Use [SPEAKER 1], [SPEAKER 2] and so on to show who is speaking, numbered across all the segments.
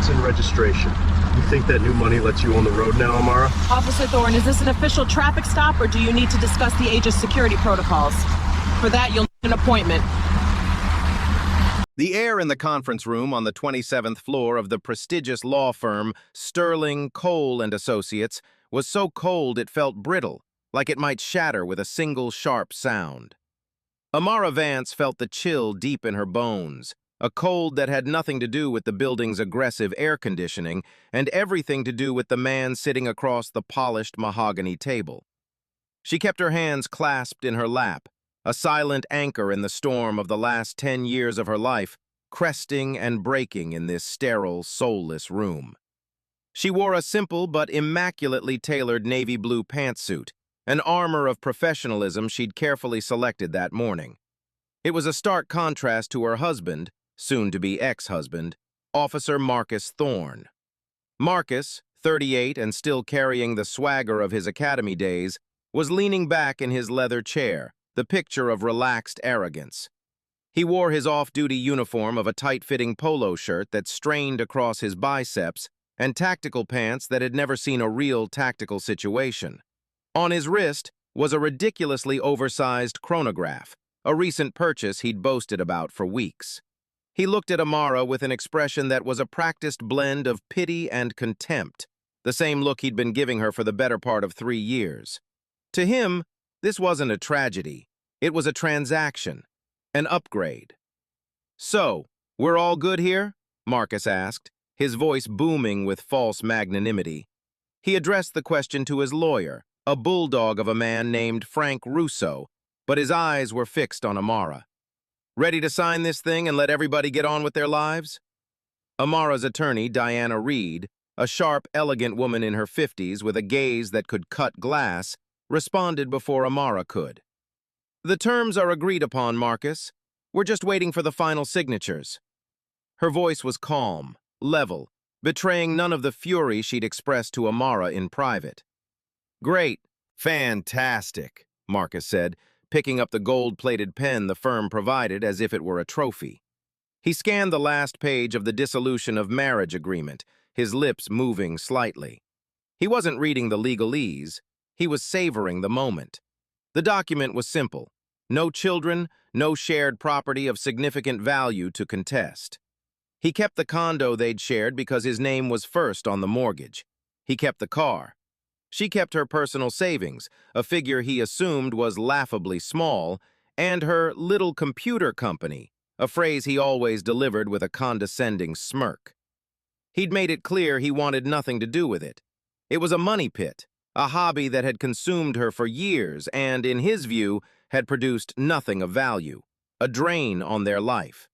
[SPEAKER 1] insurance and registration. You think that new money lets you on the road now, Amara?
[SPEAKER 2] Officer Thorne, is this an official traffic stop, or do you need to discuss the Aegis security protocols? For that, you'll need an appointment.
[SPEAKER 3] The air in the conference room on the 27th floor of the prestigious law firm Sterling, Cole and Associates was so cold it felt brittle, like it might shatter with a single sharp sound. Amara Vance felt the chill deep in her bones, a cold that had nothing to do with the building's aggressive air conditioning and everything to do with the man sitting across the polished mahogany table. She kept her hands clasped in her lap, a silent anchor in the storm of the last 10 years of her life, cresting and breaking in this sterile, soulless room. She wore a simple but immaculately tailored navy blue pantsuit, an armor of professionalism she'd carefully selected that morning. It was a stark contrast to her husband, soon-to-be ex-husband, Officer Marcus Thorne. Marcus, 38 and still carrying the swagger of his academy days, was leaning back in his leather chair, the picture of relaxed arrogance. He wore his off-duty uniform of a tight-fitting polo shirt that strained across his biceps and tactical pants that had never seen a real tactical situation. On his wrist was a ridiculously oversized chronograph, a recent purchase he'd boasted about for weeks. He looked at Amara with an expression that was a practiced blend of pity and contempt, the same look he'd been giving her for the better part of 3 years. To him, this wasn't a tragedy. It was a transaction, an upgrade. "So, we're all good here?" Marcus asked, his voice booming with false magnanimity. He addressed the question to his lawyer, a bulldog of a man named Frank Russo, but his eyes were fixed on Amara. "Ready to sign this thing and let everybody get on with their lives?" Amara's attorney, Diana Reed, a sharp, elegant woman in her 50s with a gaze that could cut glass, responded before Amara could. "The terms are agreed upon, Marcus. We're just waiting for the final signatures." Her voice was calm, level, betraying none of the fury she'd expressed to Amara in private. "Great. Fantastic," Marcus said, picking up the gold-plated pen the firm provided as if it were a trophy. He scanned the last page of the dissolution of marriage agreement, his lips moving slightly. He wasn't reading the legalese. He was savoring the moment. The document was simple. No children, no shared property of significant value to contest. He kept the condo they'd shared because his name was first on the mortgage. He kept the car. She kept her personal savings, a figure he assumed was laughably small, and her little computer company, a phrase he always delivered with a condescending smirk. He'd made it clear he wanted nothing to do with it. It was a money pit, a hobby that had consumed her for years and, in his view, had produced nothing of value, a drain on their life.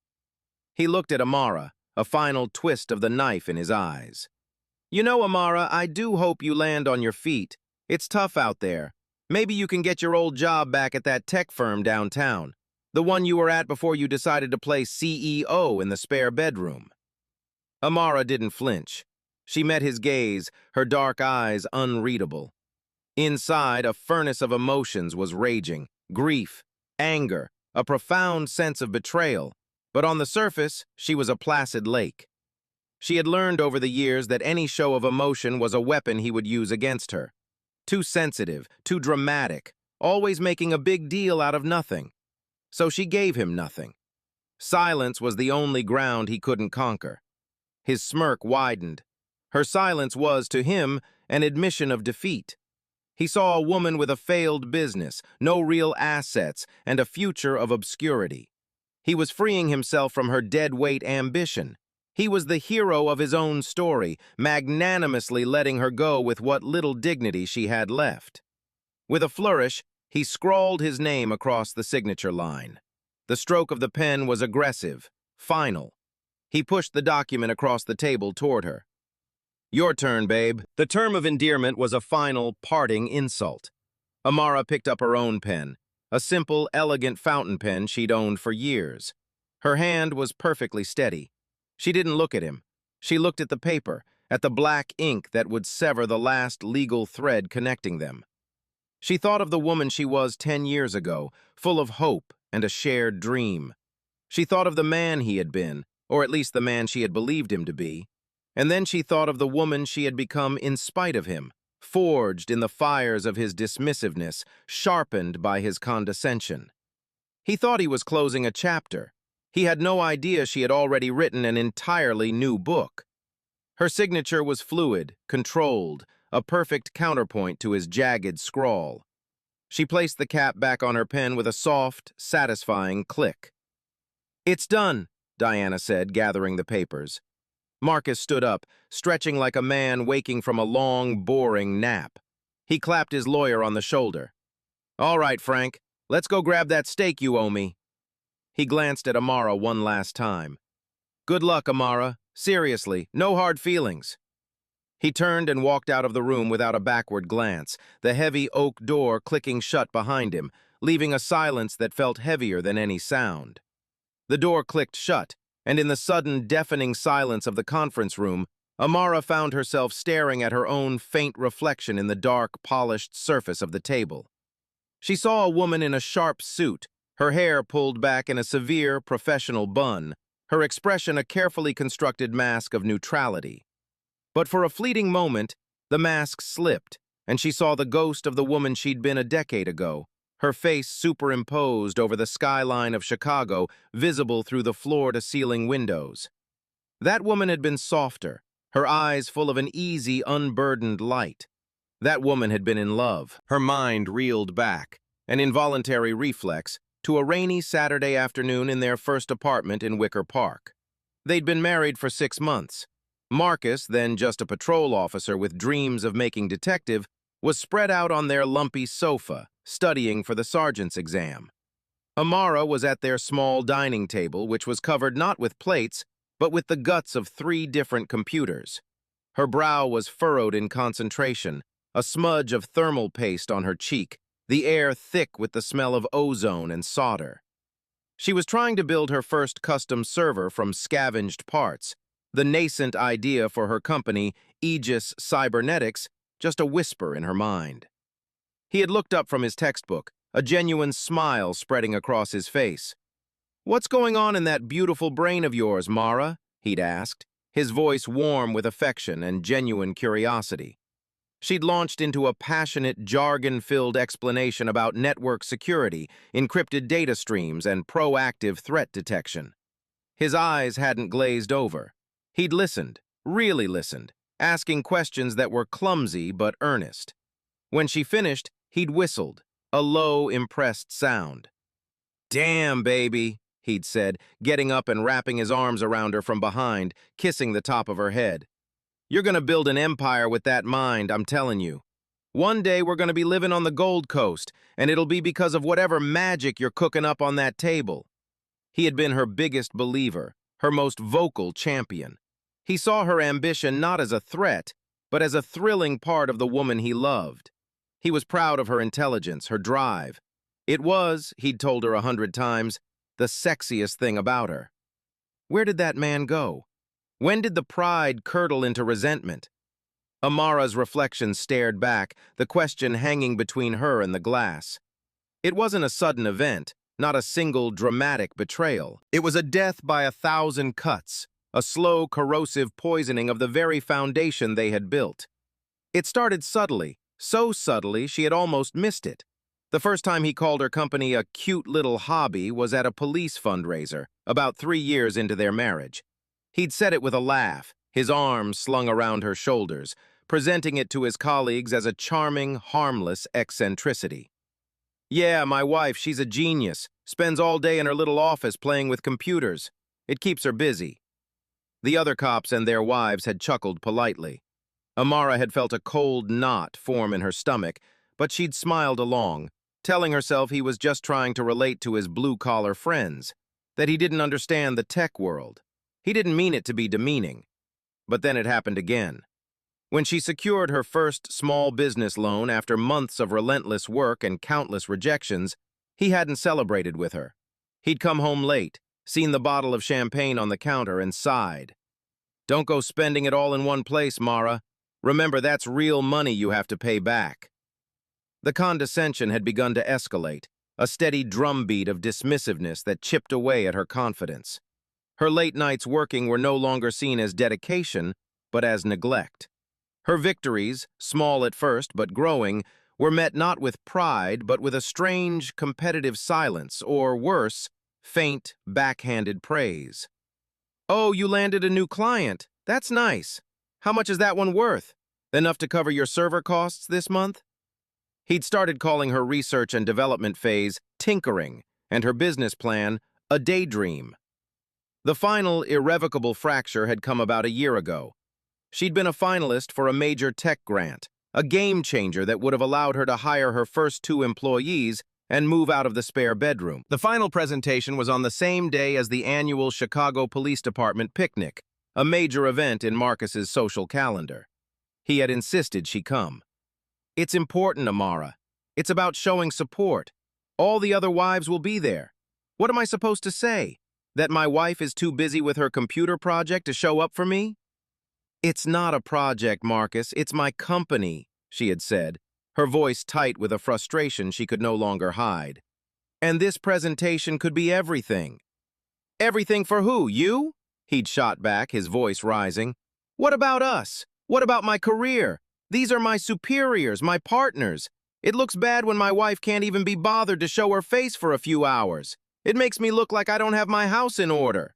[SPEAKER 3] He looked at Amara, a final twist of the knife in his eyes. "You know, Amara, I do hope you land on your feet. It's tough out there. Maybe you can get your old job back at that tech firm downtown, the one you were at before you decided to play CEO in the spare bedroom." Amara didn't flinch. She met his gaze, her dark eyes unreadable. Inside, a furnace of emotions was raging, grief, anger, a profound sense of betrayal, but on the surface, she was a placid lake. She had learned over the years that any show of emotion was a weapon he would use against her. Too sensitive, too dramatic, always making a big deal out of nothing. So she gave him nothing. Silence was the only ground he couldn't conquer. His smirk widened. Her silence was, to him, an admission of defeat. He saw a woman with a failed business, no real assets, and a future of obscurity. He was freeing himself from her dead-weight ambition. He was the hero of his own story, magnanimously letting her go with what little dignity she had left. With a flourish, he scrawled his name across the signature line. The stroke of the pen was aggressive, final. He pushed the document across the table toward her. "Your turn, babe." The term of endearment was a final, parting insult. Amara picked up her own pen, a simple, elegant fountain pen she'd owned for years. Her hand was perfectly steady. She didn't look at him. She looked at the paper, at the black ink that would sever the last legal thread connecting them. She thought of the woman she was 10 years ago, full of hope and a shared dream. She thought of the man he had been, or at least the man she had believed him to be. And then she thought of the woman she had become in spite of him, forged in the fires of his dismissiveness, sharpened by his condescension. He thought he was closing a chapter. He had no idea she had already written an entirely new book. Her signature was fluid, controlled, a perfect counterpoint to his jagged scrawl. She placed the cap back on her pen with a soft, satisfying click. "It's done," Diana said, gathering the papers. Marcus stood up, stretching like a man waking from a long, boring nap. He clapped his lawyer on the shoulder. "All right, Frank, let's go grab that steak you owe me." He glanced at Amara one last time. "Good luck, Amara. Seriously, no hard feelings." He turned and walked out of the room without a backward glance, the heavy oak door clicking shut behind him, leaving a silence that felt heavier than any sound. The door clicked shut, and in the sudden, deafening silence of the conference room, Amara found herself staring at her own faint reflection in the dark, polished surface of the table. She saw a woman in a sharp suit, her hair pulled back in a severe, professional bun, her expression a carefully constructed mask of neutrality. But for a fleeting moment, the mask slipped, and she saw the ghost of the woman she'd been a decade ago, her face superimposed over the skyline of Chicago, visible through the floor-to-ceiling windows. That woman had been softer, her eyes full of an easy, unburdened light. That woman had been in love. Her mind reeled back, an involuntary reflex, to a rainy Saturday afternoon in their first apartment in Wicker Park. They'd been married for 6 months. Marcus, then just a patrol officer with dreams of making detective, was spread out on their lumpy sofa, studying for the sergeant's exam. Amara was at their small dining table, which was covered not with plates, but with the guts of 3 different computers. Her brow was furrowed in concentration, a smudge of thermal paste on her cheek, the air thick with the smell of ozone and solder. She was trying to build her first custom server from scavenged parts, the nascent idea for her company, Aegis Cybernetics, just a whisper in her mind. He had looked up from his textbook, a genuine smile spreading across his face. "What's going on in that beautiful brain of yours, Mara?" he'd asked, his voice warm with affection and genuine curiosity. She'd launched into a passionate, jargon-filled explanation about network security, encrypted data streams, and proactive threat detection. His eyes hadn't glazed over. He'd listened, really listened, asking questions that were clumsy but earnest. When she finished, he'd whistled, a low, impressed sound. "Damn, baby," he'd said, getting up and wrapping his arms around her from behind, kissing the top of her head. "You're gonna build an empire with that mind, I'm telling you. One day we're gonna be living on the Gold Coast, and it'll be because of whatever magic you're cooking up on that table." He had been her biggest believer, her most vocal champion. He saw her ambition not as a threat, but as a thrilling part of the woman he loved. He was proud of her intelligence, her drive. It was, he'd told her 100 times, the sexiest thing about her. Where did that man go? When did the pride curdle into resentment? Amara's reflection stared back, the question hanging between her and the glass. It wasn't a sudden event, not a single dramatic betrayal. It was a death by 1,000 cuts, a slow, corrosive poisoning of the very foundation they had built. It started subtly, so subtly she had almost missed it. The first time he called her company a cute little hobby was at a police fundraiser, about 3 years into their marriage. He'd said it with a laugh, his arms slung around her shoulders, presenting it to his colleagues as a charming, harmless eccentricity. "Yeah, my wife, she's a genius, spends all day in her little office playing with computers. It keeps her busy." The other cops and their wives had chuckled politely. Amara had felt a cold knot form in her stomach, but she'd smiled along, telling herself he was just trying to relate to his blue-collar friends, that he didn't understand the tech world. He didn't mean it to be demeaning. But then it happened again. When she secured her first small business loan after months of relentless work and countless rejections, he hadn't celebrated with her. He'd come home late, seen the bottle of champagne on the counter, and sighed. "Don't go spending it all in one place, Mara. Remember, that's real money you have to pay back." The condescension had begun to escalate, a steady drumbeat of dismissiveness that chipped away at her confidence. Her late nights working were no longer seen as dedication, but as neglect. Her victories, small at first but growing, were met not with pride but with a strange, competitive silence, or worse, faint, backhanded praise. "Oh, you landed a new client. That's nice. How much is that one worth? Enough to cover your server costs this month?" He'd started calling her research and development phase tinkering, and her business plan a daydream. The final, irrevocable fracture had come about a year ago. She'd been a finalist for a major tech grant, a game changer that would have allowed her to hire her first 2 employees and move out of the spare bedroom. The final presentation was on the same day as the annual Chicago Police Department picnic, a major event in Marcus's social calendar. He had insisted she come. "It's important, Amara. It's about showing support. All the other wives will be there. What am I supposed to say? That my wife is too busy with her computer project to show up for me?" "It's not a project, Marcus. It's my company," she had said, her voice tight with a frustration she could no longer hide. "And this presentation could be everything." "Everything for who? You?" He'd shot back, his voice rising. "What about us? What about my career? These are my superiors, my partners. It looks bad when my wife can't even be bothered to show her face for a few hours. It makes me look like I don't have my house in order."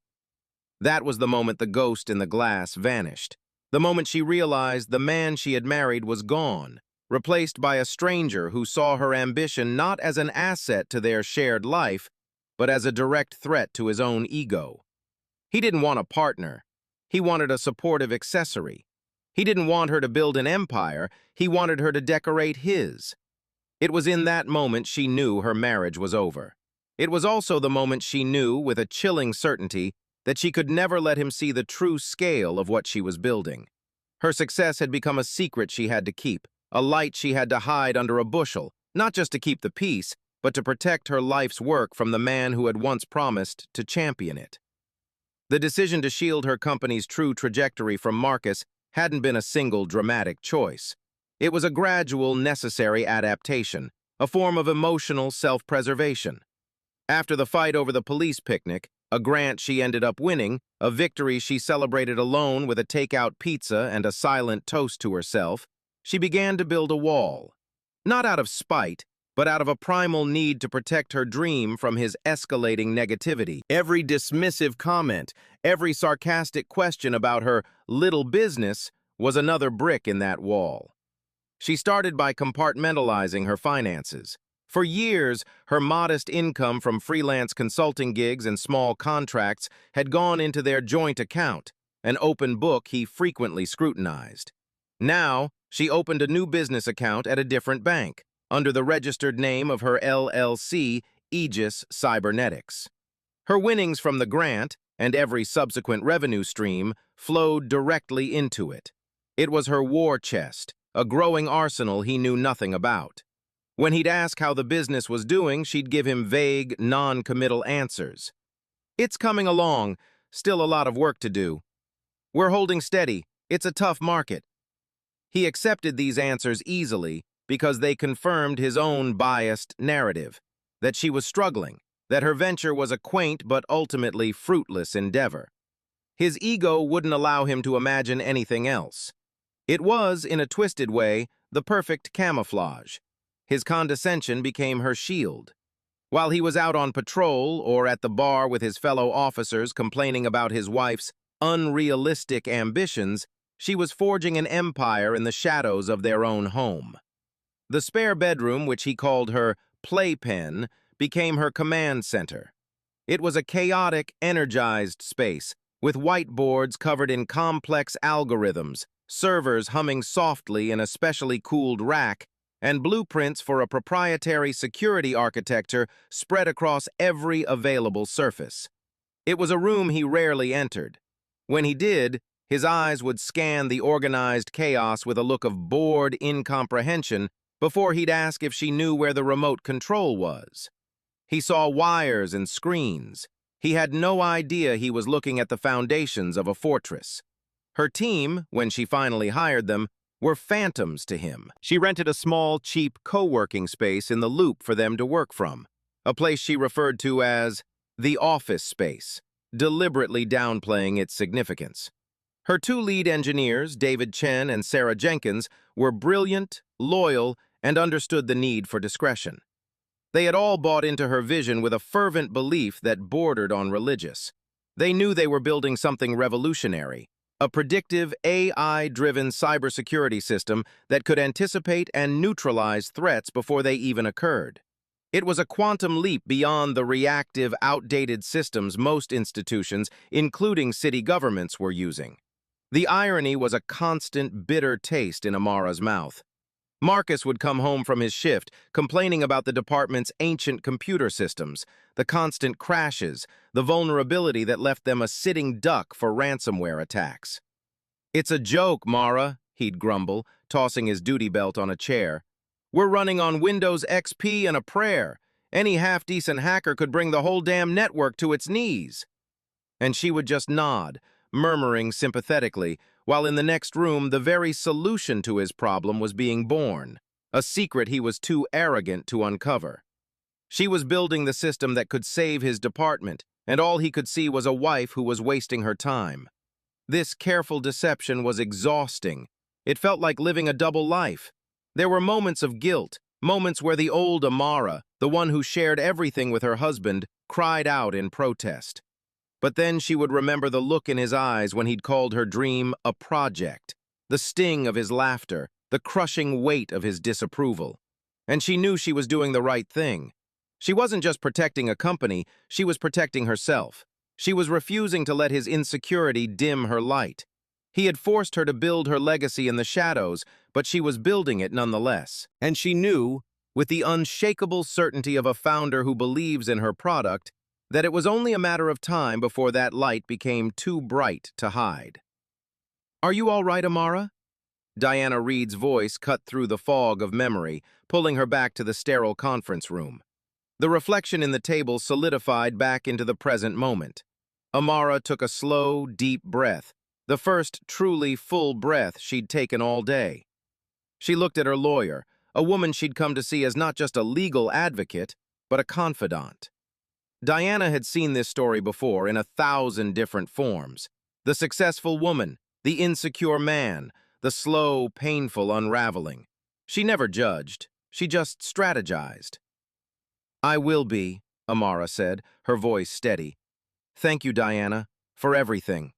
[SPEAKER 3] That was the moment the ghost in the glass vanished. The moment she realized the man she had married was gone, replaced by a stranger who saw her ambition not as an asset to their shared life, but as a direct threat to his own ego. He didn't want a partner. He wanted a supportive accessory. He didn't want her to build an empire. He wanted her to decorate his. It was in that moment she knew her marriage was over. It was also the moment she knew, with a chilling certainty, that she could never let him see the true scale of what she was building. Her success had become a secret she had to keep, a light she had to hide under a bushel, not just to keep the peace, but to protect her life's work from the man who had once promised to champion it. The decision to shield her company's true trajectory from Marcus hadn't been a single dramatic choice. It was a gradual, necessary adaptation, a form of emotional self-preservation. After the fight over the police picnic, a grant she ended up winning, a victory she celebrated alone with a takeout pizza and a silent toast to herself, she began to build a wall. Not out of spite, but out of a primal need to protect her dream from his escalating negativity. Every dismissive comment, every sarcastic question about her little business was another brick in that wall. She started by compartmentalizing her finances. For years, her modest income from freelance consulting gigs and small contracts had gone into their joint account, an open book he frequently scrutinized. Now, she opened a new business account at a different bank, under the registered name of her LLC, Aegis Cybernetics. Her winnings from the grant, and every subsequent revenue stream, flowed directly into it. It was her war chest, a growing arsenal he knew nothing about. When he'd ask how the business was doing, she'd give him vague, non-committal answers. "It's coming along. Still a lot of work to do. We're holding steady. It's a tough market." He accepted these answers easily because they confirmed his own biased narrative, that she was struggling, that her venture was a quaint but ultimately fruitless endeavor. His ego wouldn't allow him to imagine anything else. It was, in a twisted way, the perfect camouflage. His condescension became her shield. While he was out on patrol or at the bar with his fellow officers complaining about his wife's unrealistic ambitions, she was forging an empire in the shadows of their own home. The spare bedroom, which he called her playpen, became her command center. It was a chaotic, energized space, with whiteboards covered in complex algorithms, servers humming softly in a specially cooled rack, and blueprints for a proprietary security architecture spread across every available surface. It was a room he rarely entered. When he did, his eyes would scan the organized chaos with a look of bored incomprehension before he'd ask if she knew where the remote control was. He saw wires and screens. He had no idea he was looking at the foundations of a fortress. Her team, when she finally hired them, were phantoms to him. She rented a small, cheap co-working space in the Loop for them to work from, a place she referred to as the office space, deliberately downplaying its significance. Her two lead engineers, David Chen and Sarah Jenkins, were brilliant, loyal, and understood the need for discretion. They had all bought into her vision with a fervent belief that bordered on religious. They knew they were building something revolutionary, a predictive, AI-driven cybersecurity system that could anticipate and neutralize threats before they even occurred. It was a quantum leap beyond the reactive, outdated systems most institutions, including city governments, were using. The irony was a constant, bitter taste in Amara's mouth. Marcus would come home from his shift, complaining about the department's ancient computer systems, the constant crashes, the vulnerability that left them a sitting duck for ransomware attacks. "It's a joke, Mara," he'd grumble, tossing his duty belt on a chair. "We're running on Windows XP and a prayer. Any half-decent hacker could bring the whole damn network to its knees." And she would just nod, murmuring sympathetically, while in the next room the very solution to his problem was being born, a secret he was too arrogant to uncover. She was building the system that could save his department, and all he could see was a wife who was wasting her time. This careful deception was exhausting. It felt like living a double life. There were moments of guilt, moments where the old Amara, the one who shared everything with her husband, cried out in protest. But then she would remember the look in his eyes when he'd called her dream a project, the sting of his laughter, the crushing weight of his disapproval. And she knew she was doing the right thing. She wasn't just protecting a company, she was protecting herself. She was refusing to let his insecurity dim her light. He had forced her to build her legacy in the shadows, but she was building it nonetheless. And she knew, with the unshakable certainty of a founder who believes in her product, that it was only a matter of time before that light became too bright to hide. "Are you all right, Amara?" Diana Reed's voice cut through the fog of memory, pulling her back to the sterile conference room. The reflection in the table solidified back into the present moment. Amara took a slow, deep breath, the first truly full breath she'd taken all day. She looked at her lawyer, a woman she'd come to see as not just a legal advocate, but a confidant. Diana had seen this story before in 1,000 different forms. The successful woman, the insecure man, the slow, painful unraveling. She never judged. She just strategized. "I will be," Amara said, her voice steady. "Thank you, Diana, for everything."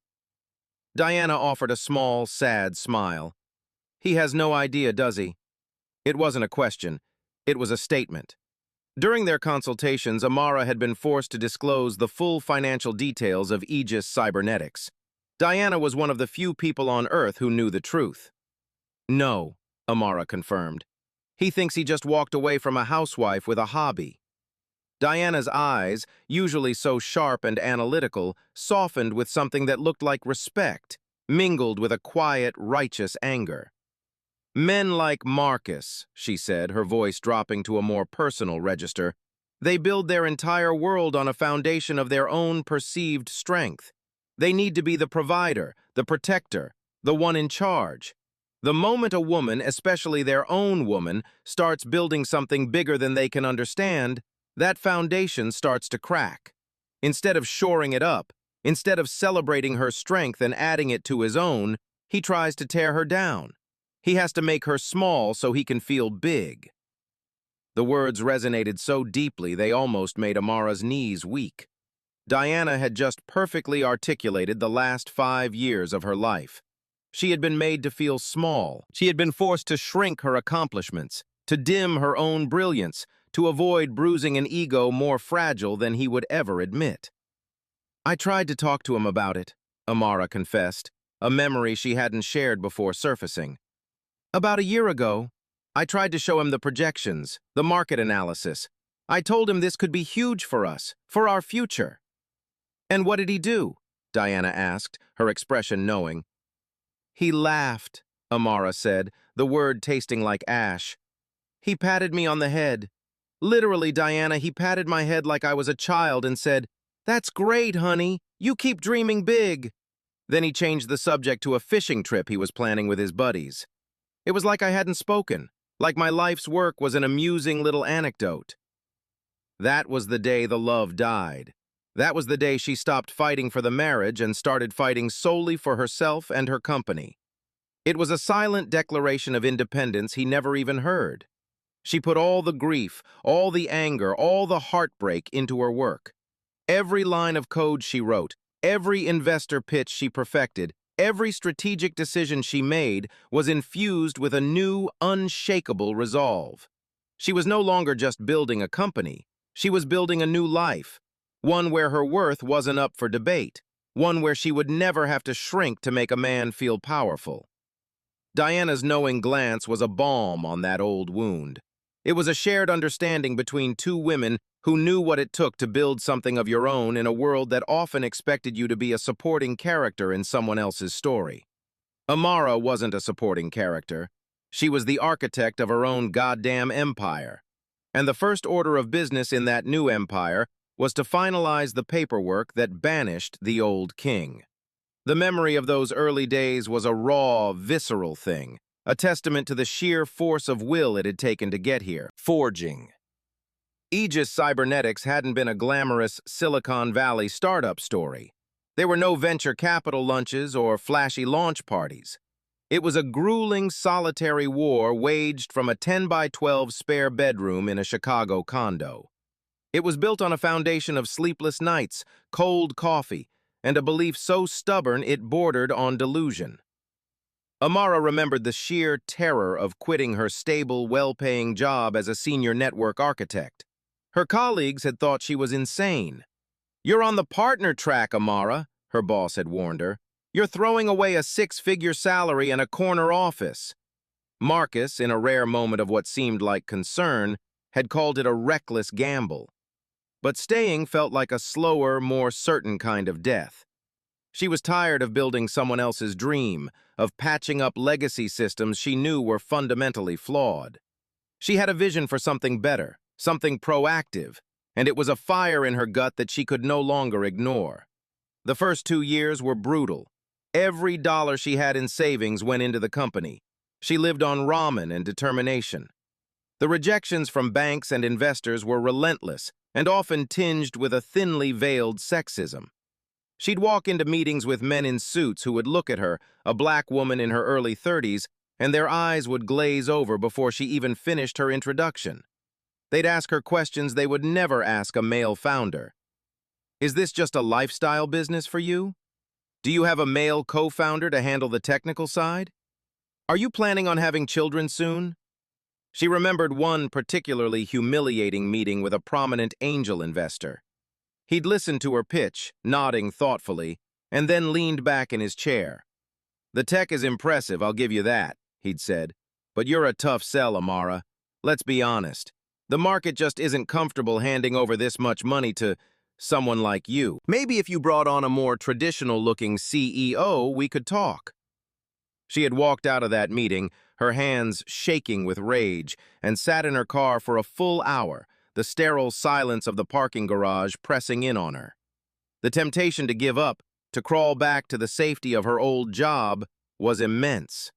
[SPEAKER 3] Diana offered a small, sad smile. "He has no idea, does he?" It wasn't a question. It was a statement. During their consultations, Amara had been forced to disclose the full financial details of Aegis Cybernetics. Diana was one of the few people on Earth who knew the truth. "No," Amara confirmed. "He thinks he just walked away from a housewife with a hobby." Diana's eyes, usually so sharp and analytical, softened with something that looked like respect, mingled with a quiet, righteous anger. "Men like Marcus," she said, her voice dropping to a more personal register, "they build their entire world on a foundation of their own perceived strength. They need to be the provider, the protector, the one in charge. The moment a woman, especially their own woman, starts building something bigger than they can understand, that foundation starts to crack. Instead of shoring it up, instead of celebrating her strength and adding it to his own, he tries to tear her down. He has to make her small so he can feel big." The words resonated so deeply they almost made Amara's knees weak. Diana had just perfectly articulated the last 5 years of her life. She had been made to feel small. She had been forced to shrink her accomplishments, to dim her own brilliance, to avoid bruising an ego more fragile than he would ever admit. "I tried to talk to him about it," Amara confessed, a memory she hadn't shared before surfacing. "About a year ago, I tried to show him the projections, the market analysis. I told him this could be huge for us, for our future." "And what did he do?" Diana asked, her expression knowing. "He laughed," Amara said, the word tasting like ash. "He patted me on the head. Literally, Diana, he patted my head like I was a child and said, 'That's great, honey. You keep dreaming big.' Then he changed the subject to a fishing trip he was planning with his buddies. It was like I hadn't spoken, like my life's work was an amusing little anecdote." That was the day the love died. That was the day she stopped fighting for the marriage and started fighting solely for herself and her company. It was a silent declaration of independence he never even heard. She put all the grief, all the anger, all the heartbreak into her work. Every line of code she wrote, every investor pitch she perfected, every strategic decision she made was infused with a new, unshakable resolve. She was no longer just building a company. She was building a new life, one where her worth wasn't up for debate, one where she would never have to shrink to make a man feel powerful. Diana's knowing glance was a balm on that old wound. It was a shared understanding between two women who knew what it took to build something of your own in a world that often expected you to be a supporting character in someone else's story. Amara wasn't a supporting character. She was the architect of her own goddamn empire. And the first order of business in that new empire was to finalize the paperwork that banished the old king. The memory of those early days was a raw, visceral thing, a testament to the sheer force of will it had taken to get here. Forging. Aegis Cybernetics hadn't been a glamorous Silicon Valley startup story. There were no venture capital lunches or flashy launch parties. It was a grueling, solitary war waged from a 10 by 12 spare bedroom in a Chicago condo. It was built on a foundation of sleepless nights, cold coffee, and a belief so stubborn it bordered on delusion. Amara remembered the sheer terror of quitting her stable, well-paying job as a senior network architect. Her colleagues had thought she was insane. "You're on the partner track, Amara," her boss had warned her. "You're throwing away a six-figure salary and a corner office." Marcus, in a rare moment of what seemed like concern, had called it a reckless gamble. But staying felt like a slower, more certain kind of death. She was tired of building someone else's dream, of patching up legacy systems she knew were fundamentally flawed. She had a vision for something better, something proactive, and it was a fire in her gut that she could no longer ignore. The first 2 years were brutal. Every dollar she had in savings went into the company. She lived on ramen and determination. The rejections from banks and investors were relentless and often tinged with a thinly veiled sexism. She'd walk into meetings with men in suits who would look at her, a black woman in her early 30s, and their eyes would glaze over before she even finished her introduction. They'd ask her questions they would never ask a male founder. "Is this just a lifestyle business for you? Do you have a male co-founder to handle the technical side? Are you planning on having children soon?" She remembered one particularly humiliating meeting with a prominent angel investor. He'd listened to her pitch, nodding thoughtfully, and then leaned back in his chair. "The tech is impressive, I'll give you that," he'd said. "But you're a tough sell, Amara. Let's be honest. The market just isn't comfortable handing over this much money to someone like you. Maybe if you brought on a more traditional-looking CEO, we could talk." She had walked out of that meeting, her hands shaking with rage, and sat in her car for a full hour, the sterile silence of the parking garage pressing in on her. The temptation to give up, to crawl back to the safety of her old job, was immense.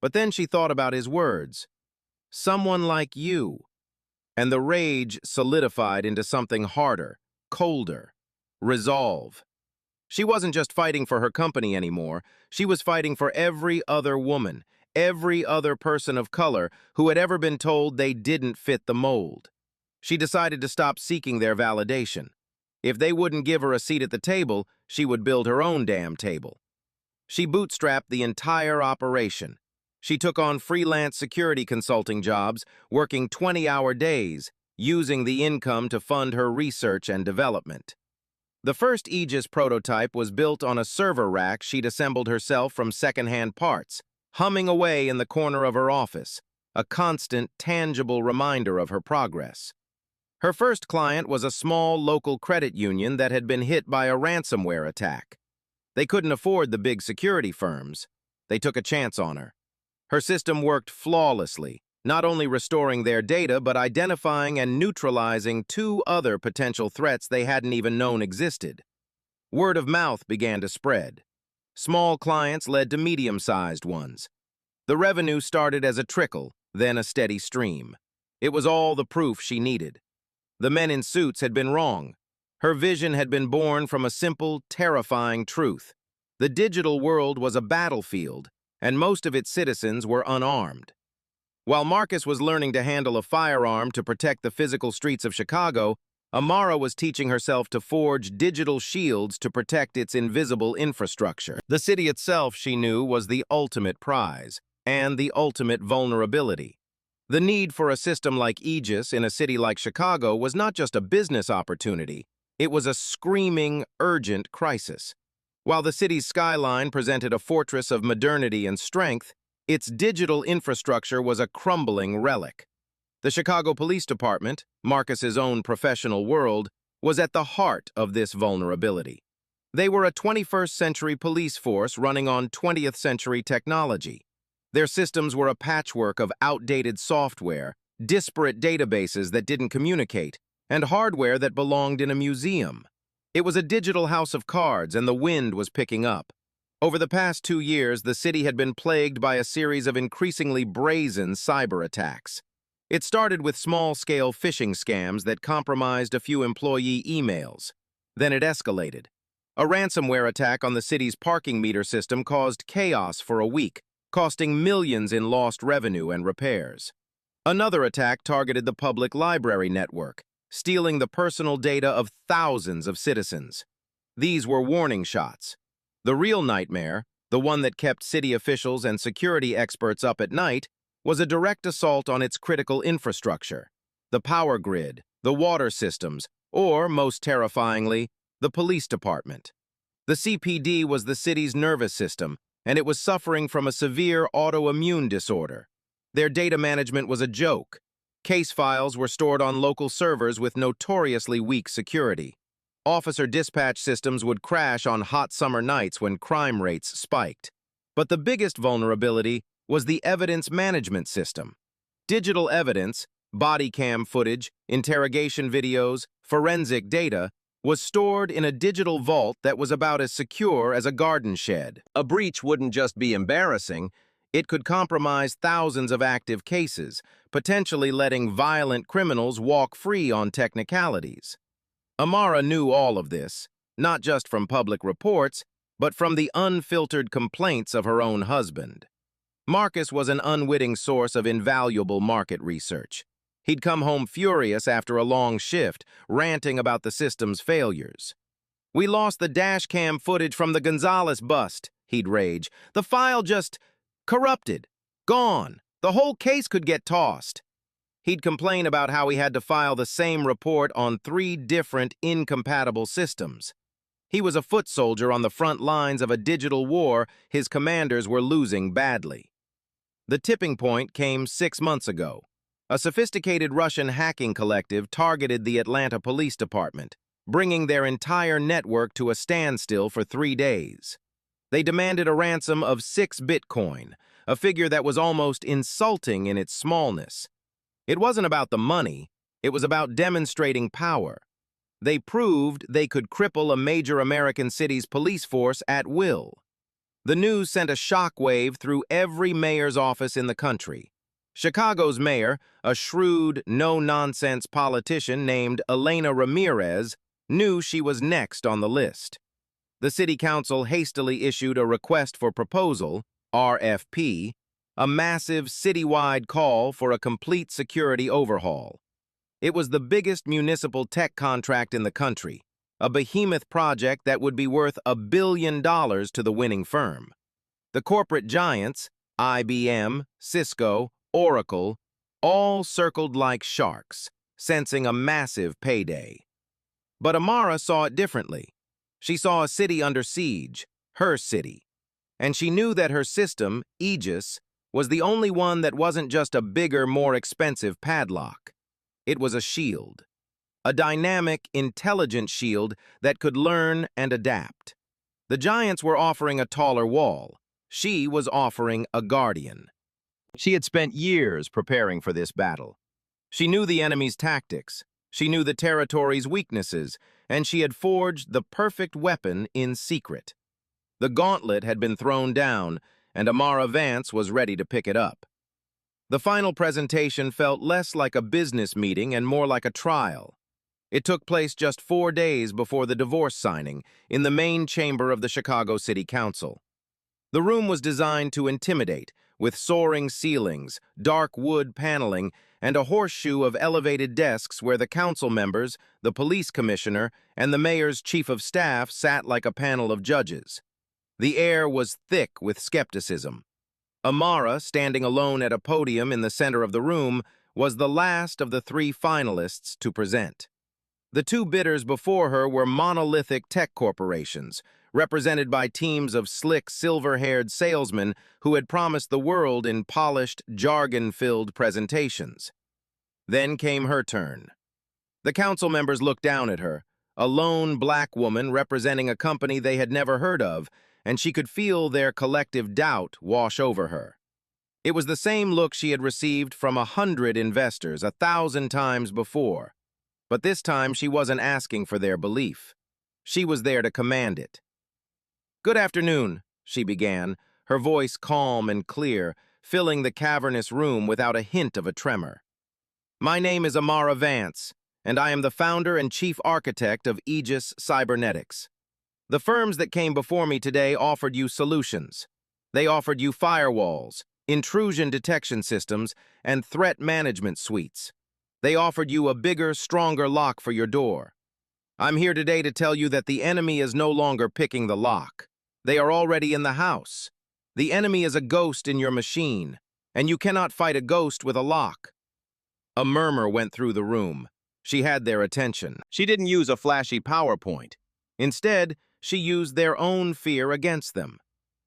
[SPEAKER 3] But then she thought about his words. "Someone like you." And the rage solidified into something harder, colder. Resolve. She wasn't just fighting for her company anymore. She was fighting for every other woman, every other person of color who had ever been told they didn't fit the mold. She decided to stop seeking their validation. If they wouldn't give her a seat at the table, she would build her own damn table. She bootstrapped the entire operation. She took on freelance security consulting jobs, working 20-hour days, using the income to fund her research and development. The first Aegis prototype was built on a server rack she'd assembled herself from secondhand parts, humming away in the corner of her office, a constant, tangible reminder of her progress. Her first client was a small local credit union that had been hit by a ransomware attack. They couldn't afford the big security firms. They took a chance on her. Her system worked flawlessly, not only restoring their data, but identifying and neutralizing 2 other potential threats they hadn't even known existed. Word of mouth began to spread. Small clients led to medium-sized ones. The revenue started as a trickle, then a steady stream. It was all the proof she needed. The men in suits had been wrong. Her vision had been born from a simple, terrifying truth. The digital world was a battlefield, and most of its citizens were unarmed. While Marcus was learning to handle a firearm to protect the physical streets of Chicago, Amara was teaching herself to forge digital shields to protect its invisible infrastructure. The city itself, she knew, was the ultimate prize and the ultimate vulnerability. The need for a system like Aegis in a city like Chicago was not just a business opportunity, it was a screaming, urgent crisis. While the city's skyline presented a fortress of modernity and strength, its digital infrastructure was a crumbling relic. The Chicago Police Department, Marcus's own professional world, was at the heart of this vulnerability. They were a 21st-century police force running on 20th-century technology. Their systems were a patchwork of outdated software, disparate databases that didn't communicate, and hardware that belonged in a museum. It was a digital house of cards, and the wind was picking up. Over the past 2 years, the city had been plagued by a series of increasingly brazen cyber attacks. It started with small-scale phishing scams that compromised a few employee emails. Then it escalated. A ransomware attack on the city's parking meter system caused chaos for a week, costing millions in lost revenue and repairs. Another attack targeted the public library network, stealing the personal data of thousands of citizens. These were warning shots. The real nightmare, the one that kept city officials and security experts up at night, was a direct assault on its critical infrastructure, the power grid, the water systems, or, most terrifyingly, the police department. The CPD was the city's nervous system, and it was suffering from a severe autoimmune disorder. Their data management was a joke. Case files were stored on local servers with notoriously weak security. Officer dispatch systems would crash on hot summer nights when crime rates spiked. But the biggest vulnerability was the evidence management system. Digital evidence, body cam footage, interrogation videos, forensic data, was stored in a digital vault that was about as secure as a garden shed. A breach wouldn't just be embarrassing, it could compromise thousands of active cases, potentially letting violent criminals walk free on technicalities. Amara knew all of this, not just from public reports, but from the unfiltered complaints of her own husband. Marcus was an unwitting source of invaluable market research. He'd come home furious after a long shift, ranting about the system's failures. "We lost the dash cam footage from the Gonzalez bust," he'd rage. "The file just corrupted. Gone. The whole case could get tossed." He'd complain about how he had to file the same report on 3 different incompatible systems. He was a foot soldier on the front lines of a digital war his commanders were losing badly. The tipping point came 6 months ago. A sophisticated Russian hacking collective targeted the Atlanta Police Department, bringing their entire network to a standstill for 3 days. They demanded a ransom of 6 Bitcoin, a figure that was almost insulting in its smallness. It wasn't about the money, it was about demonstrating power. They proved they could cripple a major American city's police force at will. The news sent a shockwave through every mayor's office in the country. Chicago's mayor, a shrewd, no-nonsense politician named Elena Ramirez, knew she was next on the list. The city council hastily issued a request for proposal, RFP, a massive citywide call for a complete security overhaul. It was the biggest municipal tech contract in the country, a behemoth project that would be worth $1 billion to the winning firm. The corporate giants, IBM, Cisco, Oracle, all circled like sharks, sensing a massive payday. But Amara saw it differently. She saw a city under siege, her city. And she knew that her system, Aegis, was the only one that wasn't just a bigger, more expensive padlock. It was a shield. A dynamic, intelligent shield that could learn and adapt. The giants were offering a taller wall. She was offering a guardian. She had spent years preparing for this battle. She knew the enemy's tactics. She knew the territory's weaknesses, and she had forged the perfect weapon in secret. The gauntlet had been thrown down, and Amara Vance was ready to pick it up. The final presentation felt less like a business meeting and more like a trial. It took place just 4 days before the divorce signing in the main chamber of the Chicago City Council. The room was designed to intimidate, with soaring ceilings, dark wood paneling, and a horseshoe of elevated desks where the council members, the police commissioner, and the mayor's chief of staff sat like a panel of judges. The air was thick with skepticism. Amara, standing alone at a podium in the center of the room, was the last of the 3 finalists to present. The 2 bidders before her were monolithic tech corporations, represented by teams of slick, silver-haired salesmen who had promised the world in polished, jargon-filled presentations. Then came her turn. The council members looked down at her, a lone black woman representing a company they had never heard of, and she could feel their collective doubt wash over her. It was the same look she had received from 100 investors 1,000 times before. But this time she wasn't asking for their belief. She was there to command it. "Good afternoon," she began, her voice calm and clear, filling the cavernous room without a hint of a tremor. "My name is Amara Vance, and I am the founder and chief architect of Aegis Cybernetics. The firms that came before me today offered you solutions. They offered you firewalls, intrusion detection systems, and threat management suites. They offered you a bigger, stronger lock for your door. I'm here today to tell you that the enemy is no longer picking the lock. They are already in the house. The enemy is a ghost in your machine, and you cannot fight a ghost with a lock." A murmur went through the room. She had their attention. She didn't use a flashy PowerPoint. Instead, she used their own fear against them.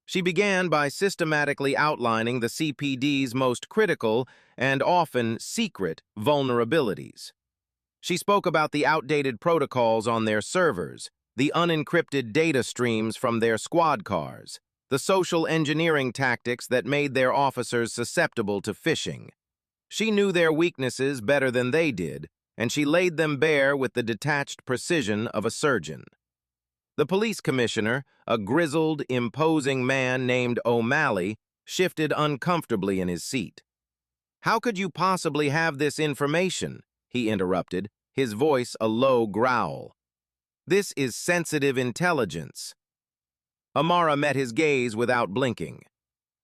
[SPEAKER 3] She began by systematically outlining the CPD's most critical and often secret vulnerabilities. She spoke about the outdated protocols on their servers, the unencrypted data streams from their squad cars, the social engineering tactics that made their officers susceptible to phishing. She knew their weaknesses better than they did, and she laid them bare with the detached precision of a surgeon. The police commissioner, a grizzled, imposing man named O'Malley, shifted uncomfortably in his seat. "How could you possibly have this information?" he interrupted, his voice a low growl. "This is sensitive intelligence." Amara met his gaze without blinking.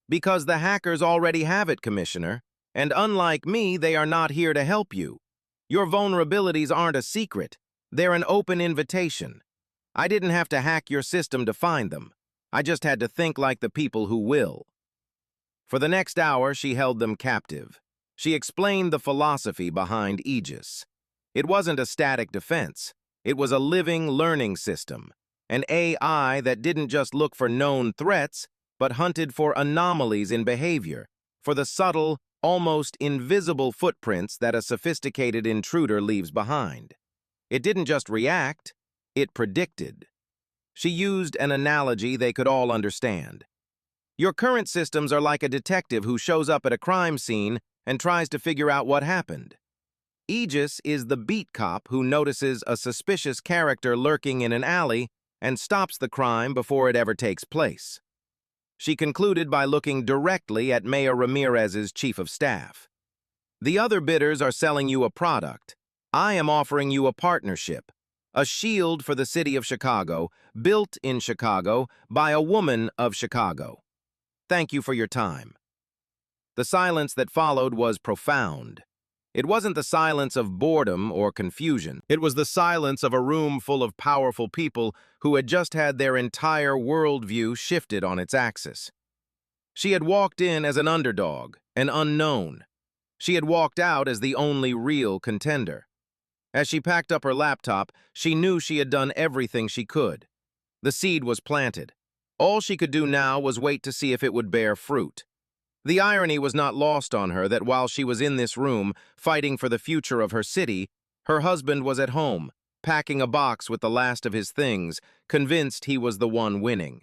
[SPEAKER 3] "Because the hackers already have it, Commissioner, and unlike me, they are not here to help you. Your vulnerabilities aren't a secret. They're an open invitation. I didn't have to hack your system to find them. I just had to think like the people who will." For the next hour, she held them captive. She explained the philosophy behind Aegis. It wasn't a static defense. It was a living learning system, an AI that didn't just look for known threats, but hunted for anomalies in behavior, for the subtle, almost invisible footprints that a sophisticated intruder leaves behind. It didn't just react, it predicted. She used an analogy they could all understand. Your current systems are like a detective who shows up at a crime scene and tries to figure out what happened. Aegis is the beat cop who notices a suspicious character lurking in an alley and stops the crime before it ever takes place. She concluded by looking directly at Mayor Ramirez's chief of staff. "The other bidders are selling you a product. I am offering you a partnership, a shield for the city of Chicago, built in Chicago by a woman of Chicago. Thank you for your time." The silence that followed was profound. It wasn't the silence of boredom or confusion. It was the silence of a room full of powerful people who had just had their entire worldview shifted on its axis. She had walked in as an underdog, an unknown. She had walked out as the only real contender. As she packed up her laptop, she knew she had done everything she could. The seed was planted. All she could do now was wait to see if it would bear fruit. The irony was not lost on her that while she was in this room, fighting for the future of her city, her husband was at home, packing a box with the last of his things, convinced he was the one winning.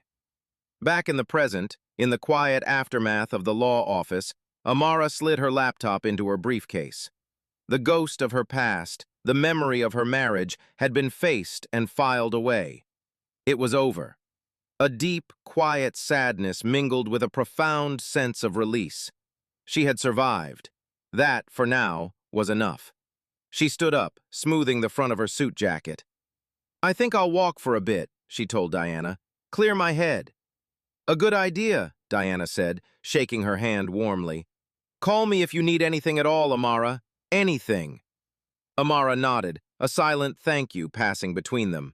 [SPEAKER 3] Back in the present, in the quiet aftermath of the law office, Amara slid her laptop into her briefcase. The ghost of her past, the memory of her marriage, had been faced and filed away. It was over. A deep, quiet sadness mingled with a profound sense of release. She had survived. That, for now, was enough. She stood up, smoothing the front of her suit jacket. "I think I'll walk for a bit," she told Diana. "Clear my head." "A good idea," Diana said, shaking her hand warmly. "Call me if you need anything at all, Amara. Anything." Amara nodded, a silent thank you passing between them.